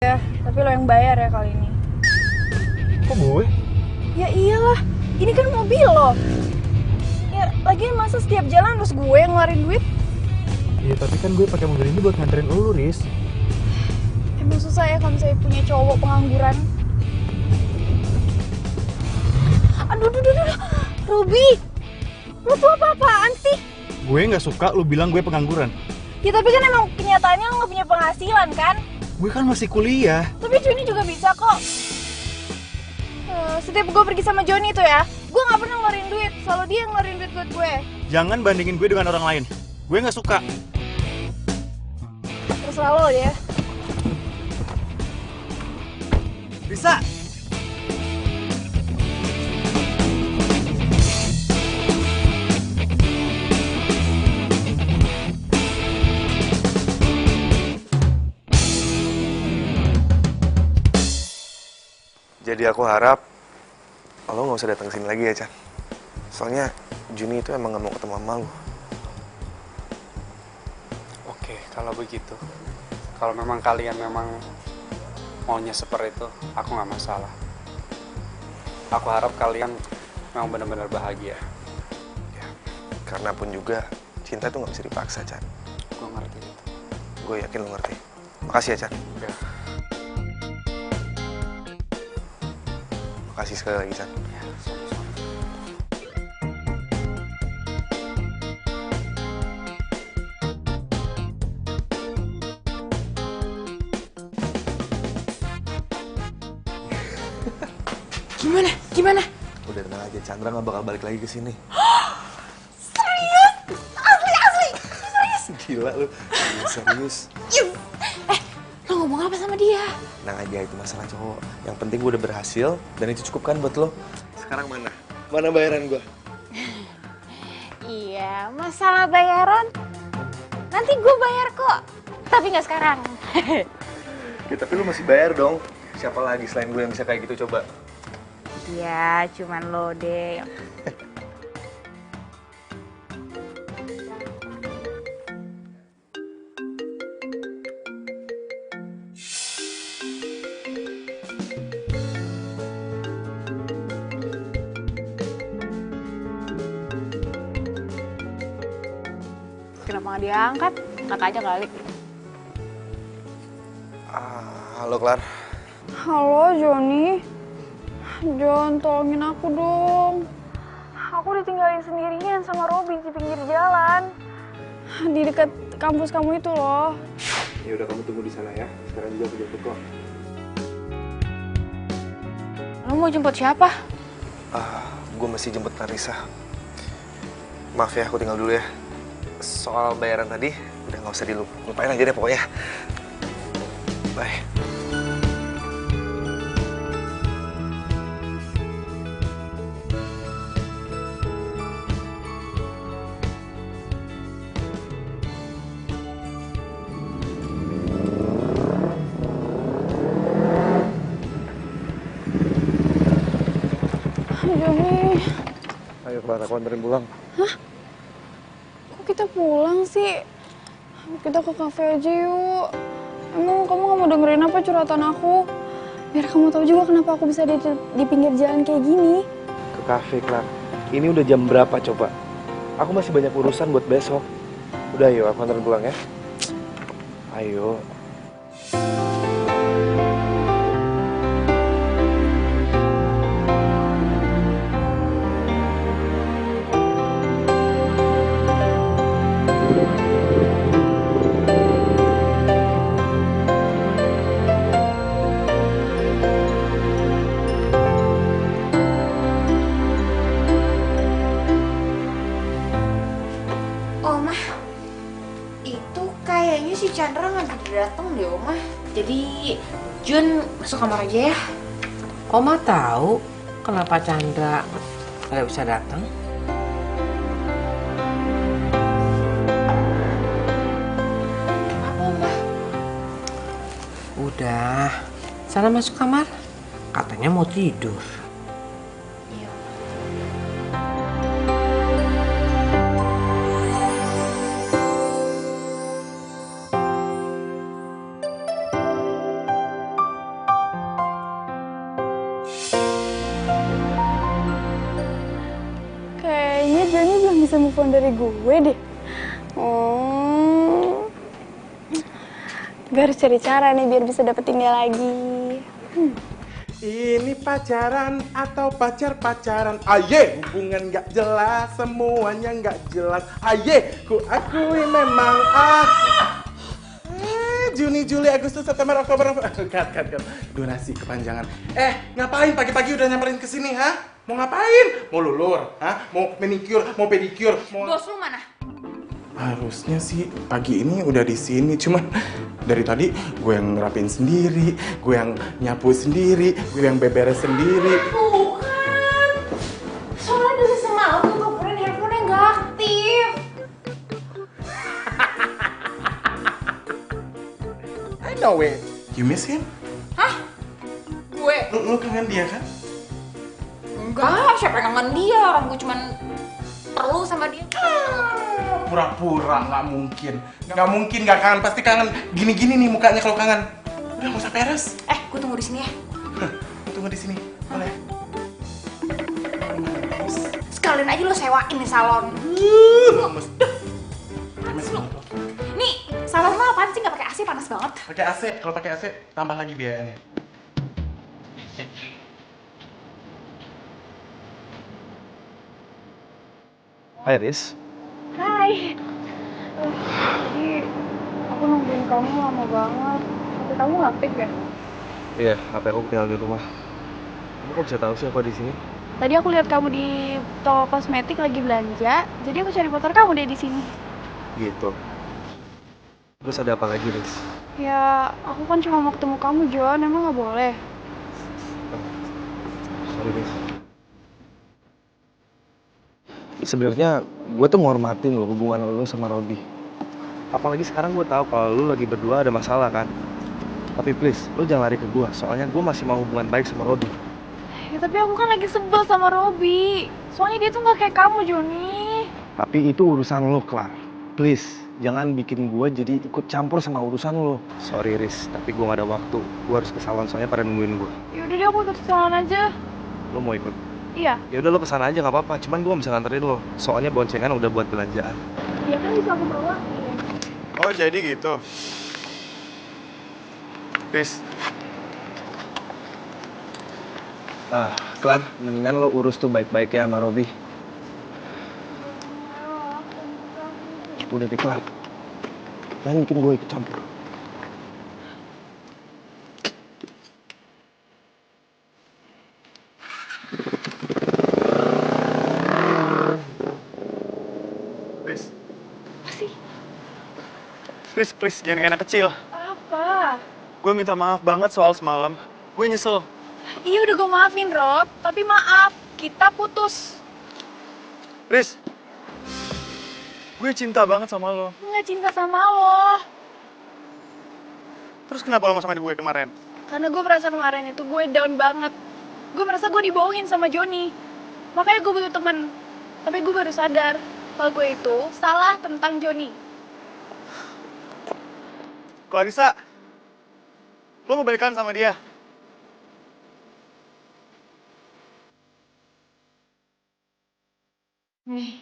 Ya, tapi lo yang bayar ya kali ini. Kok gue? Ya iyalah, ini kan mobil lo. Ya, lagian masa setiap jalan harus gue yang ngeluarin duit? Iya, tapi kan gue pakai mobil ini buat nganterin lu, Riz. Emang susah ya kalau misalnya punya cowok pengangguran. Aduh, Ruby, lo tuh apa-apaan sih? Gue nggak suka lu bilang gue pengangguran. Ya tapi kan emang kenyataannya lo gak punya penghasilan kan? Gue kan masih kuliah. Tapi Joni juga bisa kok. Setiap gue pergi sama Joni itu ya, gue gak pernah ngeluarin duit. Selalu dia yang ngeluarin duit buat gue. Jangan bandingin gue dengan orang lain. Gue nggak suka. Terserah lo ya. Bisa. Jadi aku harap lo nggak usah datang ke sini lagi ya, Chan. Soalnya Juni itu emang nggak mau ketemu sama lo. Oke, kalau begitu. Kalau memang kalian memang maunya seperti itu, aku nggak masalah. Aku harap kalian memang benar-benar bahagia. Ya, karena pun juga cinta itu nggak bisa dipaksa, Chan. Gue ngerti itu. Gue yakin lo ngerti. Makasih ya, Chan. Ya. Makasih sekali lagi, Chan. Ya, sama-sama. Gimana? Udah tenang aja, Chandra nggak bakal balik lagi ke sini. Serius? Asli? Serius? Gila lu, serius. Lo ngomong apa sama dia? Tenang aja, itu masalah cowok. Yang penting gue udah berhasil, dan itu cukup kan buat lo. Sekarang mana? Mana bayaran gue? Iya, masalah bayaran nanti gue bayar kok. Tapi nggak sekarang. Ya, tapi lu masih bayar dong. Siapa lagi selain gue yang bisa kayak gitu, coba? Ya, cuman lo deh. Kenapa nggak diangkat? Angkat aja kali. Halo, Klar. Halo, Joni. Jon, tolongin aku dong. Aku ditinggalin sendirian sama Robin di pinggir jalan. Di dekat kampus kamu itu loh. Ya udah, kamu tunggu di sana ya. Sekarang juga aku jemput kok. Lo mau jemput siapa? Gue mesti jemput Larissa. Maaf ya, aku tinggal dulu ya. Soal bayaran tadi, udah nggak usah dilupain aja deh pokoknya. Bye. Joni. Ayo, Clara, aku anterin pulang. Hah? Kok kita pulang sih? Kita ke kafe aja yuk. Emang kamu gak mau dengerin apa curhatan aku? Biar kamu tahu juga kenapa aku bisa di pinggir jalan kayak gini. Ke kafe, Clara. Ini udah jam berapa coba? Aku masih banyak urusan buat besok. Udah, yuk, aku anterin pulang ya. Ayo. Oma, itu kayaknya si Chandra nggak jadi datang deh, Oma. Jadi Jun masuk kamar aja ya. Oma tahu kenapa Chandra nggak bisa datang? Apa, Oma? Udah, sana masuk kamar. Katanya mau tidur. bisa move on dari gue deh. Gue harus cari cara nih biar bisa dapetin dia lagi. Ini pacaran atau pacar-pacaran? Aye, hubungan gak jelas, semuanya gak jelas. Aye, ku akui memang Juni, Juli, Agustus, September, Oktober, cut. Durasi kepanjangan. Ngapain pagi-pagi udah nyamperin ke sini, ha? Mau ngapain? Mau lulur, ha? Mau manicure, mau pedicure, mau... Bos lu mana? Harusnya sih pagi ini udah di sini, cuman dari tadi gue yang ngerapin sendiri, gue yang nyapu sendiri, gue yang beberes sendiri. Bukan. Soalnya dari semalam tuh teleponin handphone-nya nggak aktif. I know it. You miss him? Hah? Gue? Lu kangen dia kan? Enggak, siapa yang kangen dia? Orang gue cuman perlu sama dia. Pura-pura, nggak mungkin. Nggak mungkin nggak kangen, pasti kangen. Gini-gini nih mukanya kalau kangen. Udah nggak usah peres. Gue tunggu di sini ya. Gue tunggu di sini, boleh? Sekalian aja lo sewain nih salon. Nih, salon lo apaan sih nggak pakai AC, panas banget. Pakai AC, kalau pakai AC tambah lagi biayanya. Hai Riz. Hai. Tadi aku nungguin kamu lama banget. Tapi kamu nggak pick ya? Iya, HP aku tinggal di rumah. Kamu kok bisa tahu sih aku di sini? Tadi aku lihat kamu di toko kosmetik lagi belanja, jadi aku cari motor kamu deh di sini. Gitu. Terus ada apa lagi, Riz? Ya, aku kan cuma mau ketemu kamu, John. Emang nggak boleh? Sorry, Riz. Sebenarnya gue tuh ngormatin lo hubungan lo sama Robi. Apalagi sekarang gue tahu kalau lo lagi berdua ada masalah kan. Tapi please, lo jangan lari ke gue. Soalnya gue masih mau hubungan baik sama Robi. Ya, tapi aku kan lagi sebel sama Robi. Soalnya dia tuh nggak kayak kamu, Joni. Tapi itu urusan lo, Clar. Please, jangan bikin gue jadi ikut campur sama urusan lo. Sorry, Riz. Tapi gue gak ada waktu. Gue harus ke salon soalnya pada nungguin gue. Yaudah deh, aku ikut ke salon aja. Lo mau ikut? Iya. Ya udah lo kesana aja nggak apa-apa. Cuman gue bisa nganterin lo. Soalnya boncengan udah buat belanjaan. Iya kan bisa aku bawa. Oh jadi gitu. Riz. Klan, mendingan lo urus tuh baik-baik ya sama Robi. Udah deh, Klan. Jangan bikin gue ikut campur. Riz, please, jangan kayak anak kecil. Apa? Gue minta maaf banget soal semalam. Gue nyesel. Iya udah gue maafin, Rob. Tapi maaf, kita putus. Riz, gue cinta banget sama lo. Gue gak cinta sama lo. Terus kenapa lo mau sama gue kemarin? Karena gue merasa kemarin itu gue down banget. Gue merasa gue dibohongin sama Joni. Makanya gue butuh temen. Tapi gue baru sadar kalau gue itu salah tentang Joni. Clarissa, lo mau balikan sama dia?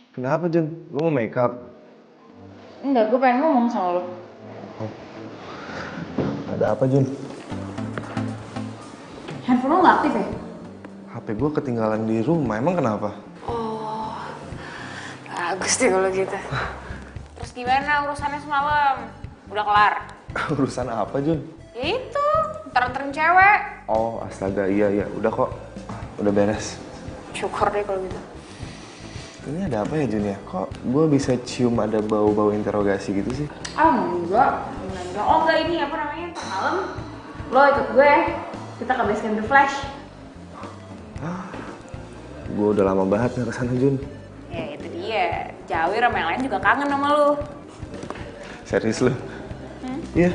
Kenapa, Jun? Lo mau make up? Enggak, gue pengen ngomong sama lo. Ada apa, Jun? Handphone lo nggak aktif ya? HP gue ketinggalan di rumah. Emang kenapa? Oh, bagus deh kalau gitu. Terus gimana urusannya semalam? Udah kelar? Urusan apa, Jun? Ya itu, ntar-ntarin cewek. Oh, astaga. Iya. Udah kok. Udah beres. Syukur deh kalau gitu. Ini ada apa ya, Jun ya? Kok gue bisa cium ada bau-bau interogasi gitu sih? Enggak. Oh enggak, ini apa namanya? Ntar malam lo ikut gue. Kita ke base camp The Flash. Gue udah lama banget gak kesana, Jun. Ya itu dia. Jawir sama yang lain juga kangen sama lo. Serius lu? Iya.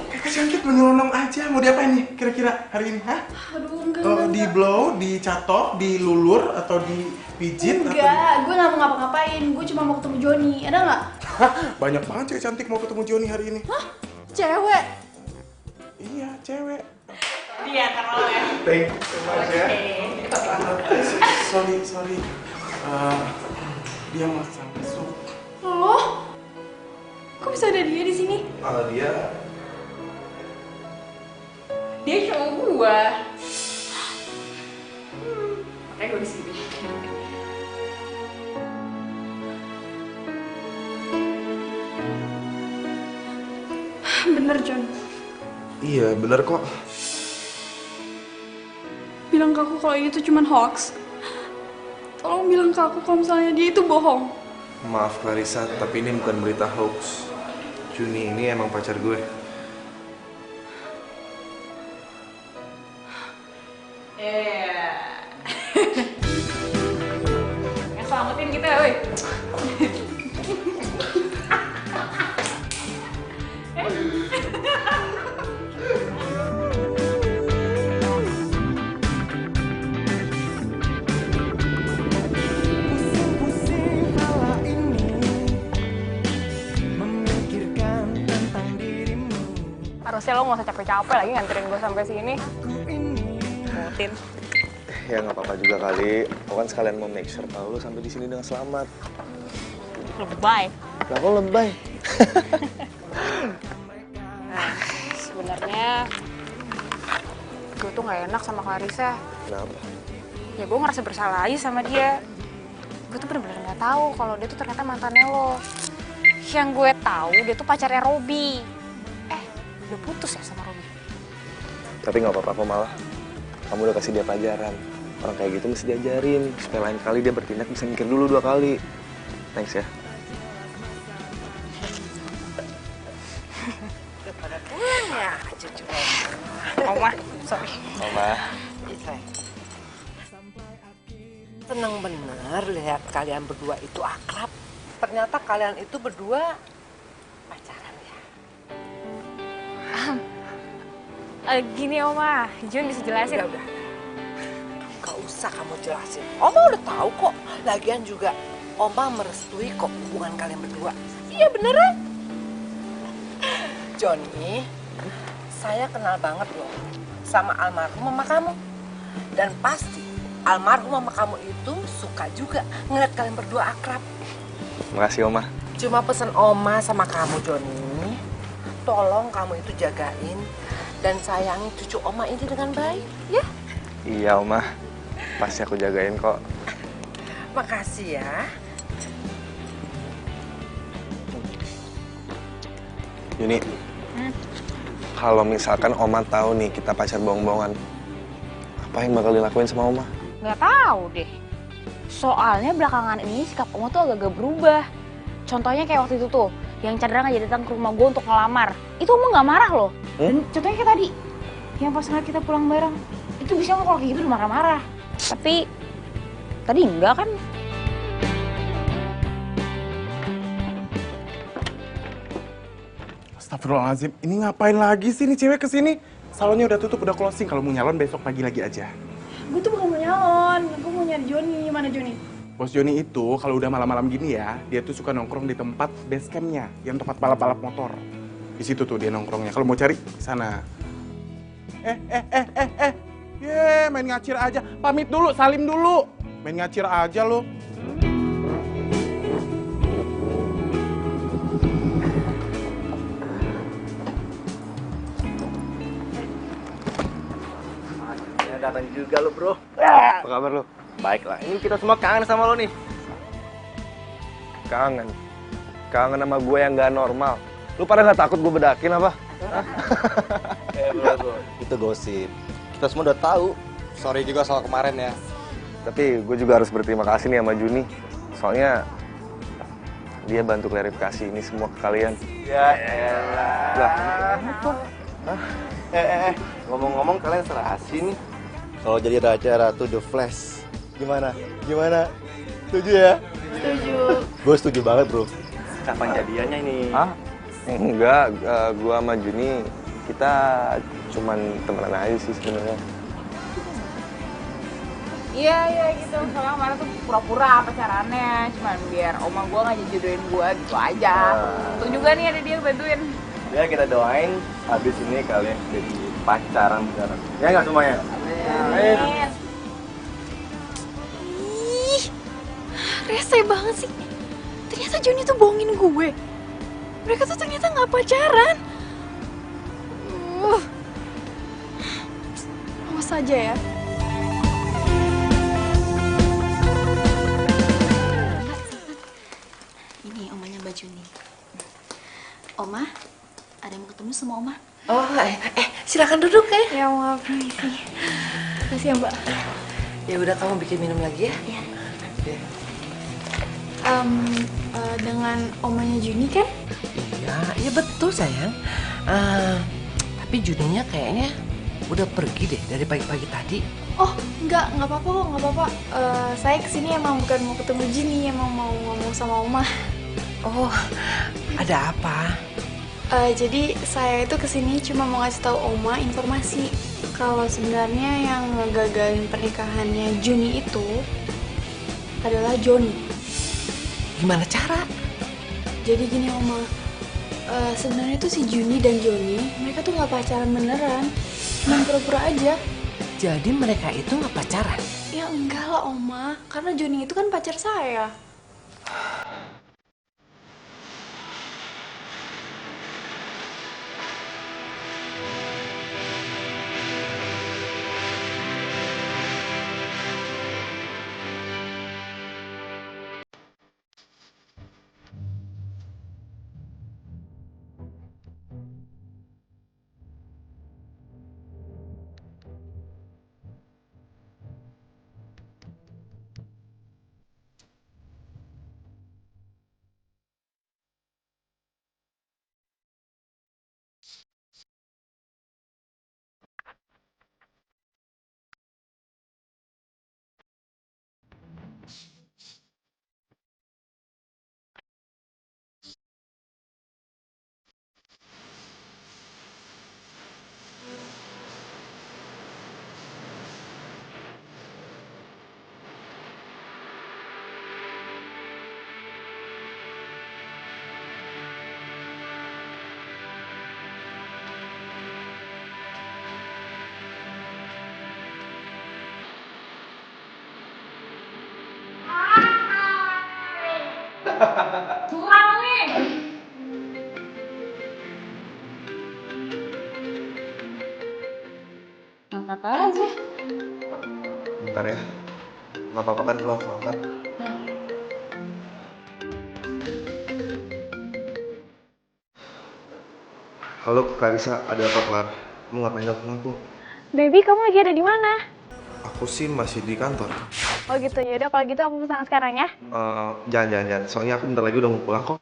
Kakak cantik menyelonong aja. Mau diapain nih kira-kira hari ini, ha? Aduh, enggak. Di blow, dicatok, dilulur, atau dipijit? Enggak, gue gak mau ngapa-ngapain. Gue cuma mau ketemu Joni. Ada nggak? Banyak banget cewek cantik mau ketemu Joni hari ini. Hah? Cewek? Iya, cewek. Dia teroleh. Thank you so much ya. Sorry. Dia masak sup. Loh? Kok bisa ada dia di sini? Dia cowok gua. Makanya gua di sini. Bener, John. Iya, bener kok. Bilang ke aku kalau ini tuh cuman hoax. Tolong bilang ke aku kalau misalnya dia itu bohong. Maaf Clarissa, tapi ini bukan berita hoax. Juni ini emang pacar gue. Yang selamatin kita, woi. Harusnya lo gak usah capek-capek lagi nganterin gue sampai sini. Mutin. Ya nggak apa-apa juga kali. Aku kan sekalian mau make sure kalau lo sampai di sini dengan selamat. Lebay. Lah kok lebay? Sebenarnya gue tuh gak enak sama Clarissa. Kenapa? Ya gue ngerasa bersalah aja sama dia. Gue tuh bener-bener gak tahu kalau dia tuh ternyata mantannya lo. Yang gue tahu dia tuh pacarnya Robby. Udah putus ya sama Robby? Tapi nggak apa-apa kok malah. Kamu udah kasih dia pelajaran. Orang kayak gitu mesti diajarin. Supaya lain kali dia bertindak bisa mikir dulu 2 kali. Thanks ya. Udah pada pulang ya, cucu Oma, sorry. Oma. Seneng bener lihat kalian berdua itu akrab. Ternyata kalian itu berdua pacaran ya. Gini Oma, Jun bisa jelasin. Udah. Gak usah kamu jelasin. Oma udah tahu kok. Lagian juga Oma merestui kok hubungan kalian berdua. Iya beneran. Johnny, saya kenal banget loh sama almarhum mama kamu. Dan pasti almarhum mama kamu itu suka juga ngeliat kalian berdua akrab. Makasih Oma. Cuma pesan Oma sama kamu Johnny, tolong kamu itu jagain dan sayangi cucu Oma ini dengan baik, ya? Iya Oma, pasti aku jagain kok. Makasih ya. Juni, kalau misalkan Oma tahu nih kita pacar bohong-bohongan, apa yang bakal dilakuin sama Oma? Nggak tahu deh. Soalnya belakangan ini sikap Oma tuh agak-agak berubah. Contohnya kayak waktu itu tuh, yang Chandra ngajak datang ke rumah gue untuk ngelamar. Itu Oma nggak marah loh. Dan contohnya kayak tadi, yang pas ngeliat kita pulang bareng, itu bisa kalau kayak gitu udah marah-marah. Tapi tadi enggak kan? Astagfirullahaladzim, ini ngapain lagi sih nih cewek kesini? Salonnya udah tutup, udah closing. Kalau mau nyalon besok pagi lagi aja. Gue tuh bukan mau nyalon, gue mau nyari Johnny. Mana Johnny? Bos Joni itu kalau udah malam-malam gini ya, dia tuh suka nongkrong di tempat base campnya, yang tempat balap-balap motor. Di situ tuh dia nongkrongnya. Kalau mau cari, sana. Main ngacir aja. Pamit dulu, salim dulu. Main ngacir aja lo. Datang juga lo bro. Apa kabar lo? Baik lah, ini kita semua kangen sama lo nih. Kangen? Kangen sama gue yang gak normal. Lu pada gak takut gue bedakin apa? Bro, itu gosip. Kita semua udah tahu. Sorry juga soal kemarin ya. Tapi gue juga harus berterima kasih nih sama Juni. Soalnya dia bantu klarifikasi ini semua ke kalian. Ya elah. Lah, Ngomong-ngomong kalian serasi nih. Kalau jadi Raja Ratu The Flash, gimana? Setuju ya? Setuju. Gue setuju banget bro. Kapan jadiannya ini? Hah? Enggak, gue sama Juni kita cuman temenan aja sih sebenarnya. Iya gitu. Soalnya kemarin tuh pura-pura pacarannya, cuman biar oma gue nggak jodohin gue gitu aja. Untung juga nih ada dia bantuin. Ya kita doain habis ini kalian jadi pacaran beneran. Ya nggak semuanya? Amin. Ih, rese banget sih. Ternyata Joni tuh bohongin gue. Mereka tuh ternyata nggak pacaran. Awas aja ya. Ini omanya Mbak Juni. Oma, ada yang mau ketemu sama Oma? Oh, silakan duduk ya. Ya maaf, permisi. Makasih ya Mbak. Ya udah, kamu bikin minum lagi ya. Iya. Ya. Dengan omanya Juni kan? Iya betul sayang. Tapi Juninya kayaknya udah pergi deh dari pagi-pagi tadi. Oh, nggak apa-apa kok, nggak apa-apa. Saya kesini emang bukan mau ketemu Juni, emang mau ngomong sama Oma. Oh, ada apa? Jadi saya itu kesini cuma mau ngasih tahu Oma informasi kalau sebenarnya yang ngegagalin pernikahannya Juni itu adalah Joni. Gimana cara? Jadi gini Oma, sebenarnya tuh si Juni dan Joni mereka tuh nggak pacaran beneran, cuma pura-pura aja. Jadi mereka itu nggak pacaran? Ya enggak lah Oma, karena Joni itu kan pacar saya. Curang nih. Angkat aja. Bentar ya. Nggak apa-apa kan lo angkat. Halo Clarissa, ada apa Clar? Kamu ngapain nelfon aku? Baby, kamu lagi ada di mana? Aku sih masih di kantor. Oh gitu, ya udah kalau gitu aku pesan sekarang ya. Jangan. Soalnya aku bentar lagi udah mau pulang kok.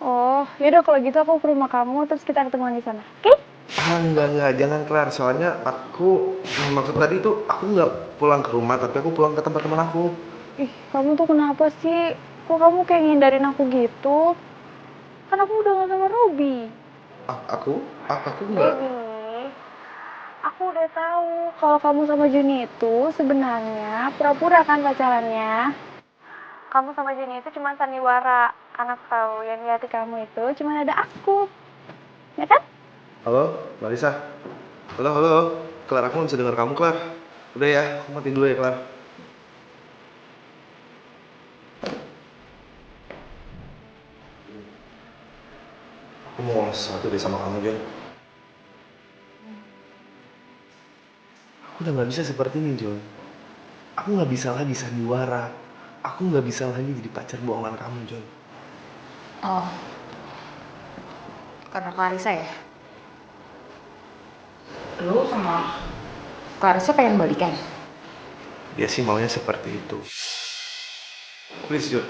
Oh, ya udah kalau gitu aku ke rumah kamu terus kita ketemuan di sana. Oke? Enggak, jangan Clar. Soalnya maksud tadi tuh aku nggak pulang ke rumah, tapi aku pulang ke tempat teman aku. Ih, kamu tuh kenapa sih? Kok kamu kayak ngindarin aku gitu? Kan aku udah gak sama Robi. Aku nggak. Baby, aku udah tahu kalau kamu sama Juni itu sebenarnya pura-pura kan pacarannya. Kamu sama Juni itu cuma sandiwara. Karena aku tahu yang di hati kamu itu cuma ada aku. Ya kan? Halo, Clarissa. Halo. Clar, aku nggak bisa dengar kamu, Clar. Udah ya, aku matiin dulu ya, Clar. Aku mau ngomong sesuatu deh sama kamu, Jon. Aku udah nggak bisa seperti ini, Jon. Aku nggak bisa lagi sandiwara. Aku nggak bisa lagi jadi pacar bohongan kamu, Jon. Oh. Karena Clarissa ya? Lu sama Clarissa pengen balikan? Dia sih maunya seperti itu. Please, Jon.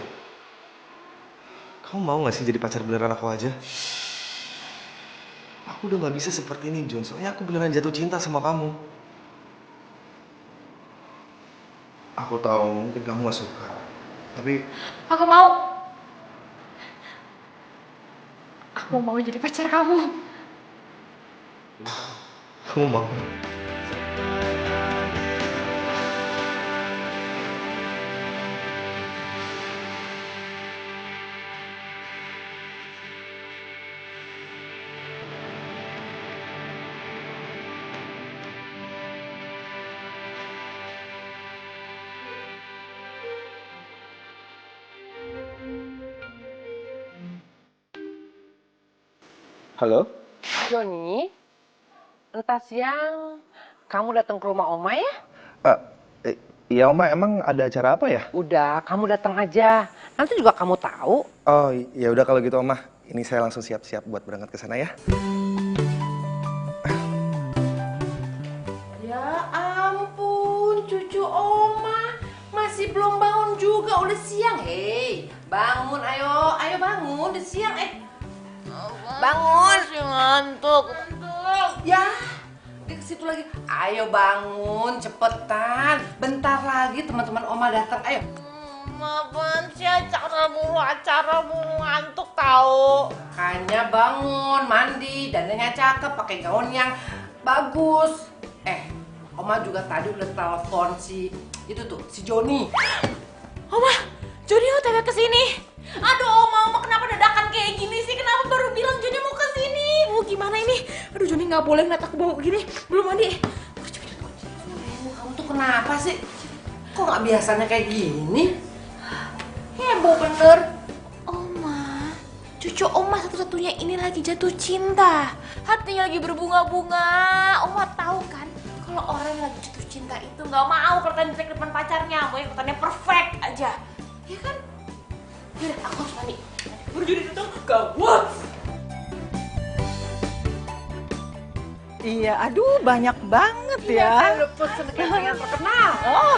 Kamu mau nggak sih jadi pacar beneran aku aja? Aku udah nggak bisa seperti ini, Jon. Soalnya aku beneran jatuh cinta sama kamu. Aku tahu mungkin kamu gak suka, tapi Aku mau. Aku mau jadi pacar kamu. kamu mau. Halo? Joni, entah siang kamu datang ke rumah Oma ya? Iya Oma, emang ada acara apa ya? Udah, kamu datang aja. Nanti juga kamu tahu. Oh, ya udah kalau gitu Oma. Ini saya langsung siap-siap buat berangkat ke sana ya. Ya ampun, cucu Oma masih belum bangun juga, udah siang. Hei, bangun, ayo bangun, udah siang. Bangun. Masih ngantuk. Ya, dia ke situ lagi. Ayo bangun, cepetan. Bentar lagi teman-teman Oma datang. Ayo. Apaan sih acara mulu ngantuk tahu. Hanya bangun, mandi, dandannya cakep, pakai gaun yang bagus. Oma juga tadi udah telepon si Joni. Oma, Joni OTW kesini. Aduh Oma kenapa dadakan kayak gini sih? Kenapa baru bilang Joni mau kesini? Gimana ini? Aduh Joni nggak boleh ngeliat aku bawa begini. Belum mandi. Kamu tuh kenapa sih? Kok nggak biasanya kayak gini? Heboh bener. Oma, cucu Oma satu-satunya ini lagi jatuh cinta. Hatinya lagi berbunga-bunga. Oma tahu kan, kalau orang yang lagi jatuh cinta itu nggak mau kelihatan jelek depan pacarnya, mau kelihatannya perfect aja, ya kan? Yaudah, aku harus mandi. Berjudi itu gawat. Iya, aduh banyak banget ya. Iya kan, udah pesen catering yang terkenal. Oh.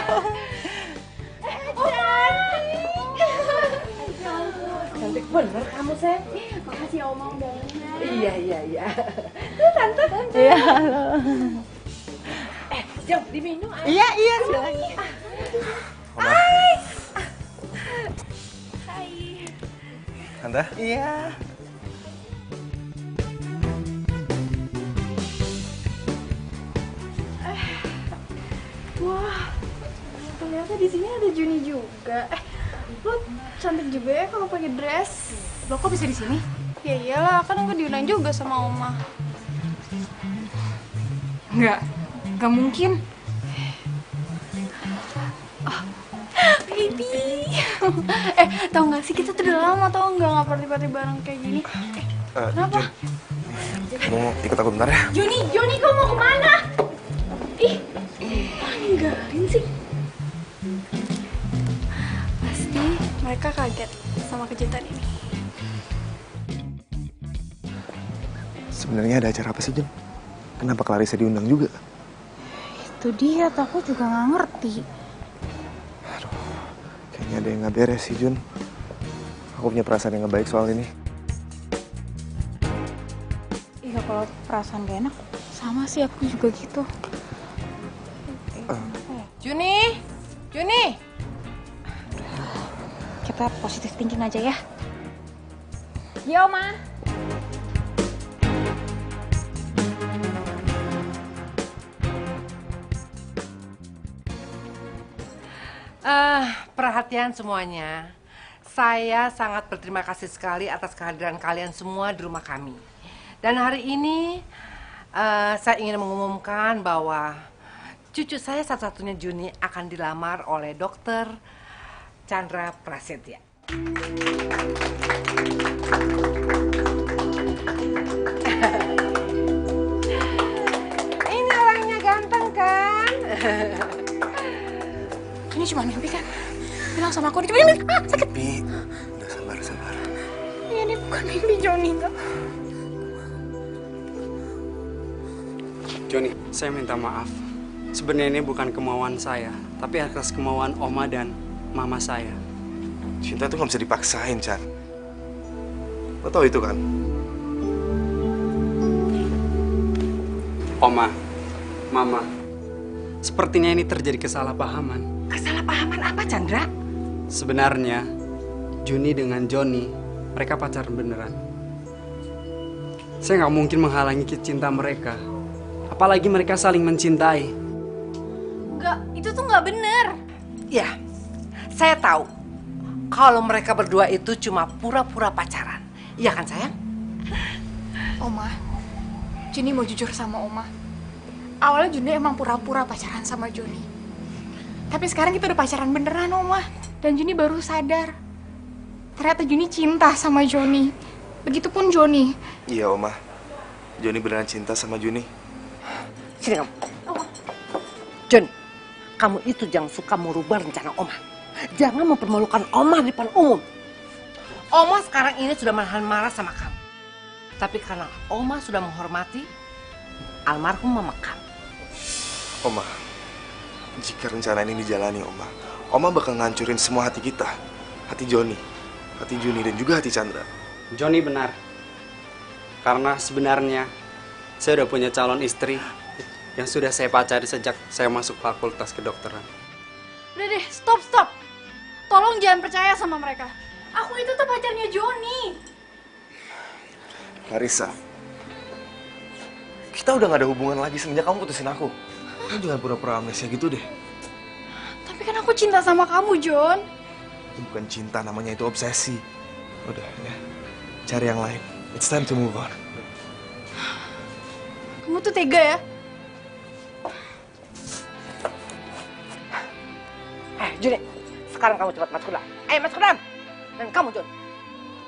Cantik bener kamu, Sen. Makasih ya Oma undangannya. Iya. Tante. Iya, halo. Jom diminum. Iya, silakan. Hai. Tante? Iya. Wah, ternyata di sini ada Juni juga. Lo cantik juga ya kalau pakai dress. Lo kok bisa di sini? Ya iyalah, kan aku diundang juga sama Oma. Nggak mungkin. Baby. Tau gak sih kita tuh udah lama tau nggak party-party bareng kayak gini. Kenapa? Kamu ikut aku bentar ya? Joni, kau mau kemana? Ninggalin sih. Pasti mereka kaget sama kejutan ini. Sebenarnya ada acara apa sih, Jun? Kenapa Clarissa diundang juga? Itu dia, aku juga nggak ngerti. Kayaknya ada yang nggak beres sih, Jun. Aku punya perasaan yang nggak baik soal ini. Iya, kalau perasaan gak enak, sama sih aku juga gitu. Juni. Kita positif thinking aja ya. Ya, Oma. Perhatian semuanya. Saya sangat berterima kasih sekali atas kehadiran kalian semua di rumah kami. Dan hari ini saya ingin mengumumkan bahwa cucu saya satu-satunya Juni akan dilamar oleh Dr. Chandra Prasetya. Ini orangnya ganteng kan? Ini cuma mimpi kan? Bilang sama aku, cuma mimpi. Sakit. Bi, udah sabar. Ini bukan mimpi Joni kak. Joni, saya minta maaf. Sebenarnya ini bukan kemauan saya, tapi atas kemauan Oma dan Mama saya. Cinta tuh nggak bisa dipaksain, Chan. Lo tau itu kan? Oma, Mama, sepertinya ini terjadi kesalahpahaman. Kesalahpahaman apa, Chandra? Sebenarnya, Juni dengan Joni, mereka pacaran beneran. Saya nggak mungkin menghalangi cinta mereka. Apalagi mereka saling mencintai. Enggak, itu tuh nggak bener. Ya, saya tahu kalau mereka berdua itu cuma pura-pura pacaran. Iya kan, sayang? Oma, Juni mau jujur sama Oma. Awalnya Juni emang pura-pura pacaran sama Joni. Tapi sekarang kita udah pacaran beneran, Oma. Dan Juni baru sadar. Ternyata Juni cinta sama Joni. Begitupun Joni. Iya, Oma. Joni beneran cinta sama Juni. Sini kamu. Jon, kamu itu jangan suka merubah rencana Oma. Jangan mempermalukan Oma di depan umum. Oma sekarang ini sudah menahan marah sama kamu. Tapi karena Oma sudah menghormati almarhum mama kamu. Oma, jika rencana ini dijalani, Oma bakal ngancurin semua hati kita. Hati Joni, hati Juni, dan juga hati Chandra. Joni benar. Karena sebenarnya saya udah punya calon istri yang sudah saya pacari sejak saya masuk fakultas kedokteran. Udah deh, stop. Tolong jangan percaya sama mereka. Aku itu tuh pacarnya Joni. Clarissa, kita udah gak ada hubungan lagi semenjak kamu putusin aku. Kamu jangan pura-pura amnesia gitu deh. Tapi kan aku cinta sama kamu, Jon. Itu bukan cinta, namanya itu obsesi. Udah ya, cari yang lain. It's time to move on. Kamu tuh tega ya? Juni, sekarang kamu cepat masuk ke dalam. Ayo masuk ke dalam. Dan kamu, Jon,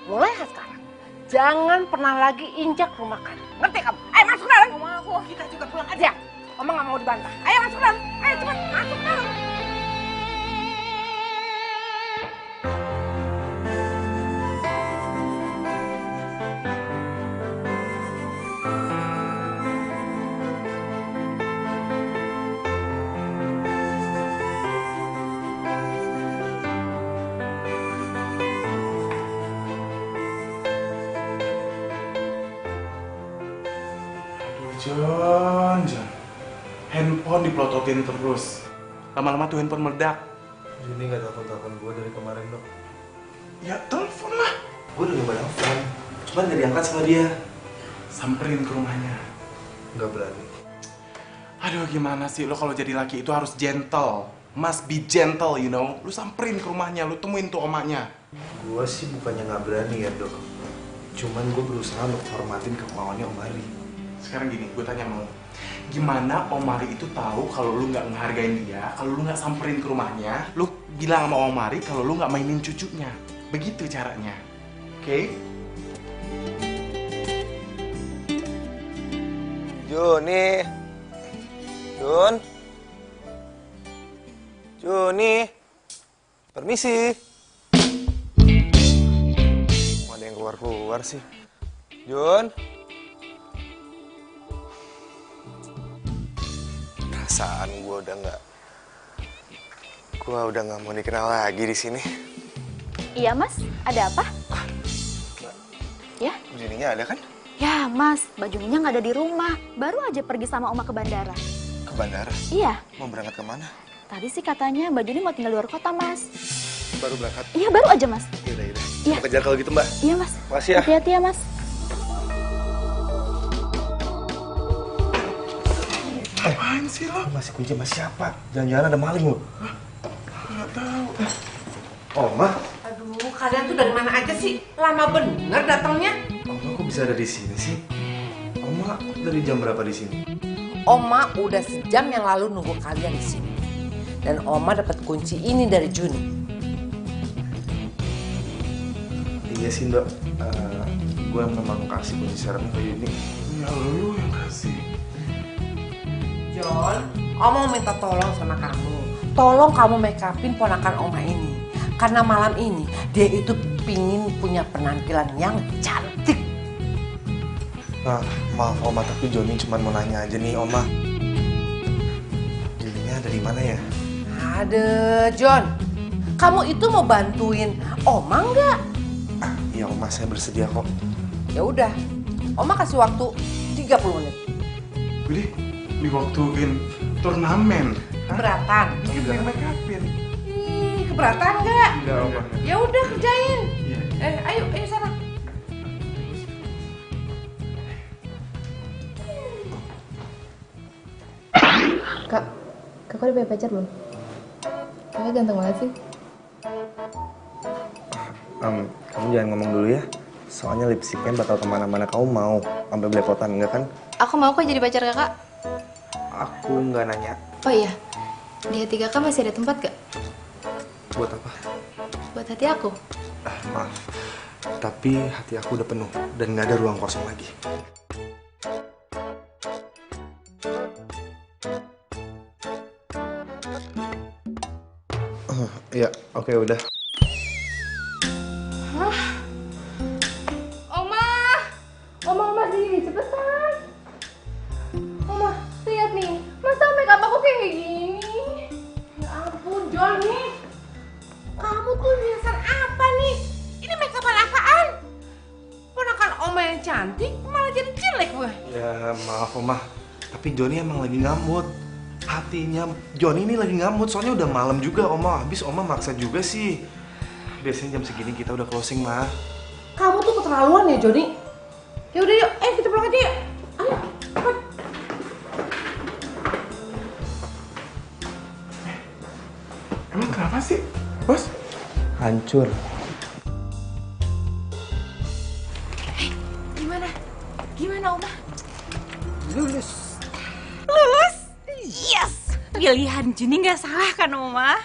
mulai sekarang jangan pernah lagi injak rumah kami. Ngerti kamu? Ayo masuk ke dalam. Oma aku. Kita juga pulang aja. Oma nggak mau dibantah. Ayo masuk ke dalam. Ayo cepat masuk ke dalam. Jon. Handphone dipelototin terus. Lama-lama tuh handphone meledak. Juni gak telepon gue dari kemarin, Dok. Ya telepon lah. Gue udah nyoba telepon, cuman gak diangkat sama dia. Samperin ke rumahnya. Gak berani. Aduh, gimana sih, lo kalau jadi laki itu harus gentle. Must be gentle, you know. Lu samperin ke rumahnya, lu temuin tuh omanya. Gue sih bukannya gak berani ya, Dok. Cuman gue berusaha untuk hormatin kemauannya Om Ari. Sekarang gini, gue tanya sama lo. Gimana Om Ari itu tahu kalau lu nggak ngehargain dia, kalau lu nggak samperin ke rumahnya, lu bilang sama Om Ari kalau lu nggak mainin cucunya. Begitu caranya. Oke? Juni. Juni. Permisi. Ada yang keluar sih. Jun. Perasaan gue udah nggak mau dikenal lagi di sini. Iya, Mas. Ada apa? Ya? Juninya ada kan? Ya, Mas. Mbak Juninya nggak ada di rumah. Baru aja pergi sama Oma ke bandara. Ke bandara? Iya. Mau berangkat kemana? Tadi sih katanya Mbak Juni mau tinggal di luar kota, Mas. Baru berangkat? Iya, baru aja, Mas. Yaudah. Iya. Mau kejar kalau gitu, Mbak? Iya, Mas. Makasih ya. Hati-hati ya, Mas. Apaan sih lo? Masih kunci sama siapa? Jangan-jangan ada maling lo? Nggak tahu. Oma? Aduh, kalian tuh dari mana aja sih? Lama bener datangnya. Oma kok bisa ada di sini sih? Oma dari jam berapa di sini? Oma udah sejam yang lalu nunggu kalian di sini. Dan Oma dapat kunci ini dari Juni. Iya sih, Dok. Gue memang kasih kunci serem ke Yuni. Ya lu yang kasih. Jon, Oma mau minta tolong sama kamu. Tolong kamu make upin ponakan Oma ini. Karena malam ini dia itu pingin punya penampilan yang cantik. Nah, maaf Oma, tapi Joni cuma mau nanya aja nih, Oma. Juninya ada di mana ya? Ada, Jon. Kamu itu mau bantuin Oma nggak? Iya, Oma, saya bersedia kok. Ya udah, Oma kasih waktu 30 menit. Boleh diwaktuin turnamen. Keberatan? Lagi bilang make upin. Keberatan nggak? Enggak, Oma. Ya udah kerjain. Iya. Ayo sana. Kak, kakak udah punya pacar belum? Kakak ganteng banget sih. Kamu jangan ngomong dulu ya. Soalnya lipstiknya bakal kemana-mana. Kamu mau sampai belepotan, enggak kan? Aku mau kok jadi pacar kakak. Aku nggak nanya. Oh iya, di hati kakak masih ada tempat gak? Buat apa? Buat hati aku. Maaf, tapi hati aku udah penuh dan nggak ada ruang kosong lagi. Iya, oke udah. Oma sini, cepetan. Oma, lihat nih, masa make up aku kayak gini? Ya ampun, Johnny. Kamu tuh nyasar apa nih? Ini make upan apaan? Ponakan Oma yang cantik malah jadi jelek gue. Ya maaf Oma, tapi Joni emang lagi ngamut. Hatinya Joni ini lagi ngamut, soalnya udah malam juga Oma. Habis Oma maksa juga sih. Biasanya jam segini kita udah closing, Ma. Kamu tuh keterlaluan ya, Johnny. Ya udah yuk, kita pulang aja yuk. Ayo, cepat. Emang kenapa sih, Bos? Hancur. Gimana? Gimana, Oma? Lulus. Lulus? Yes! Pilihan Juni nggak salah kan, Oma?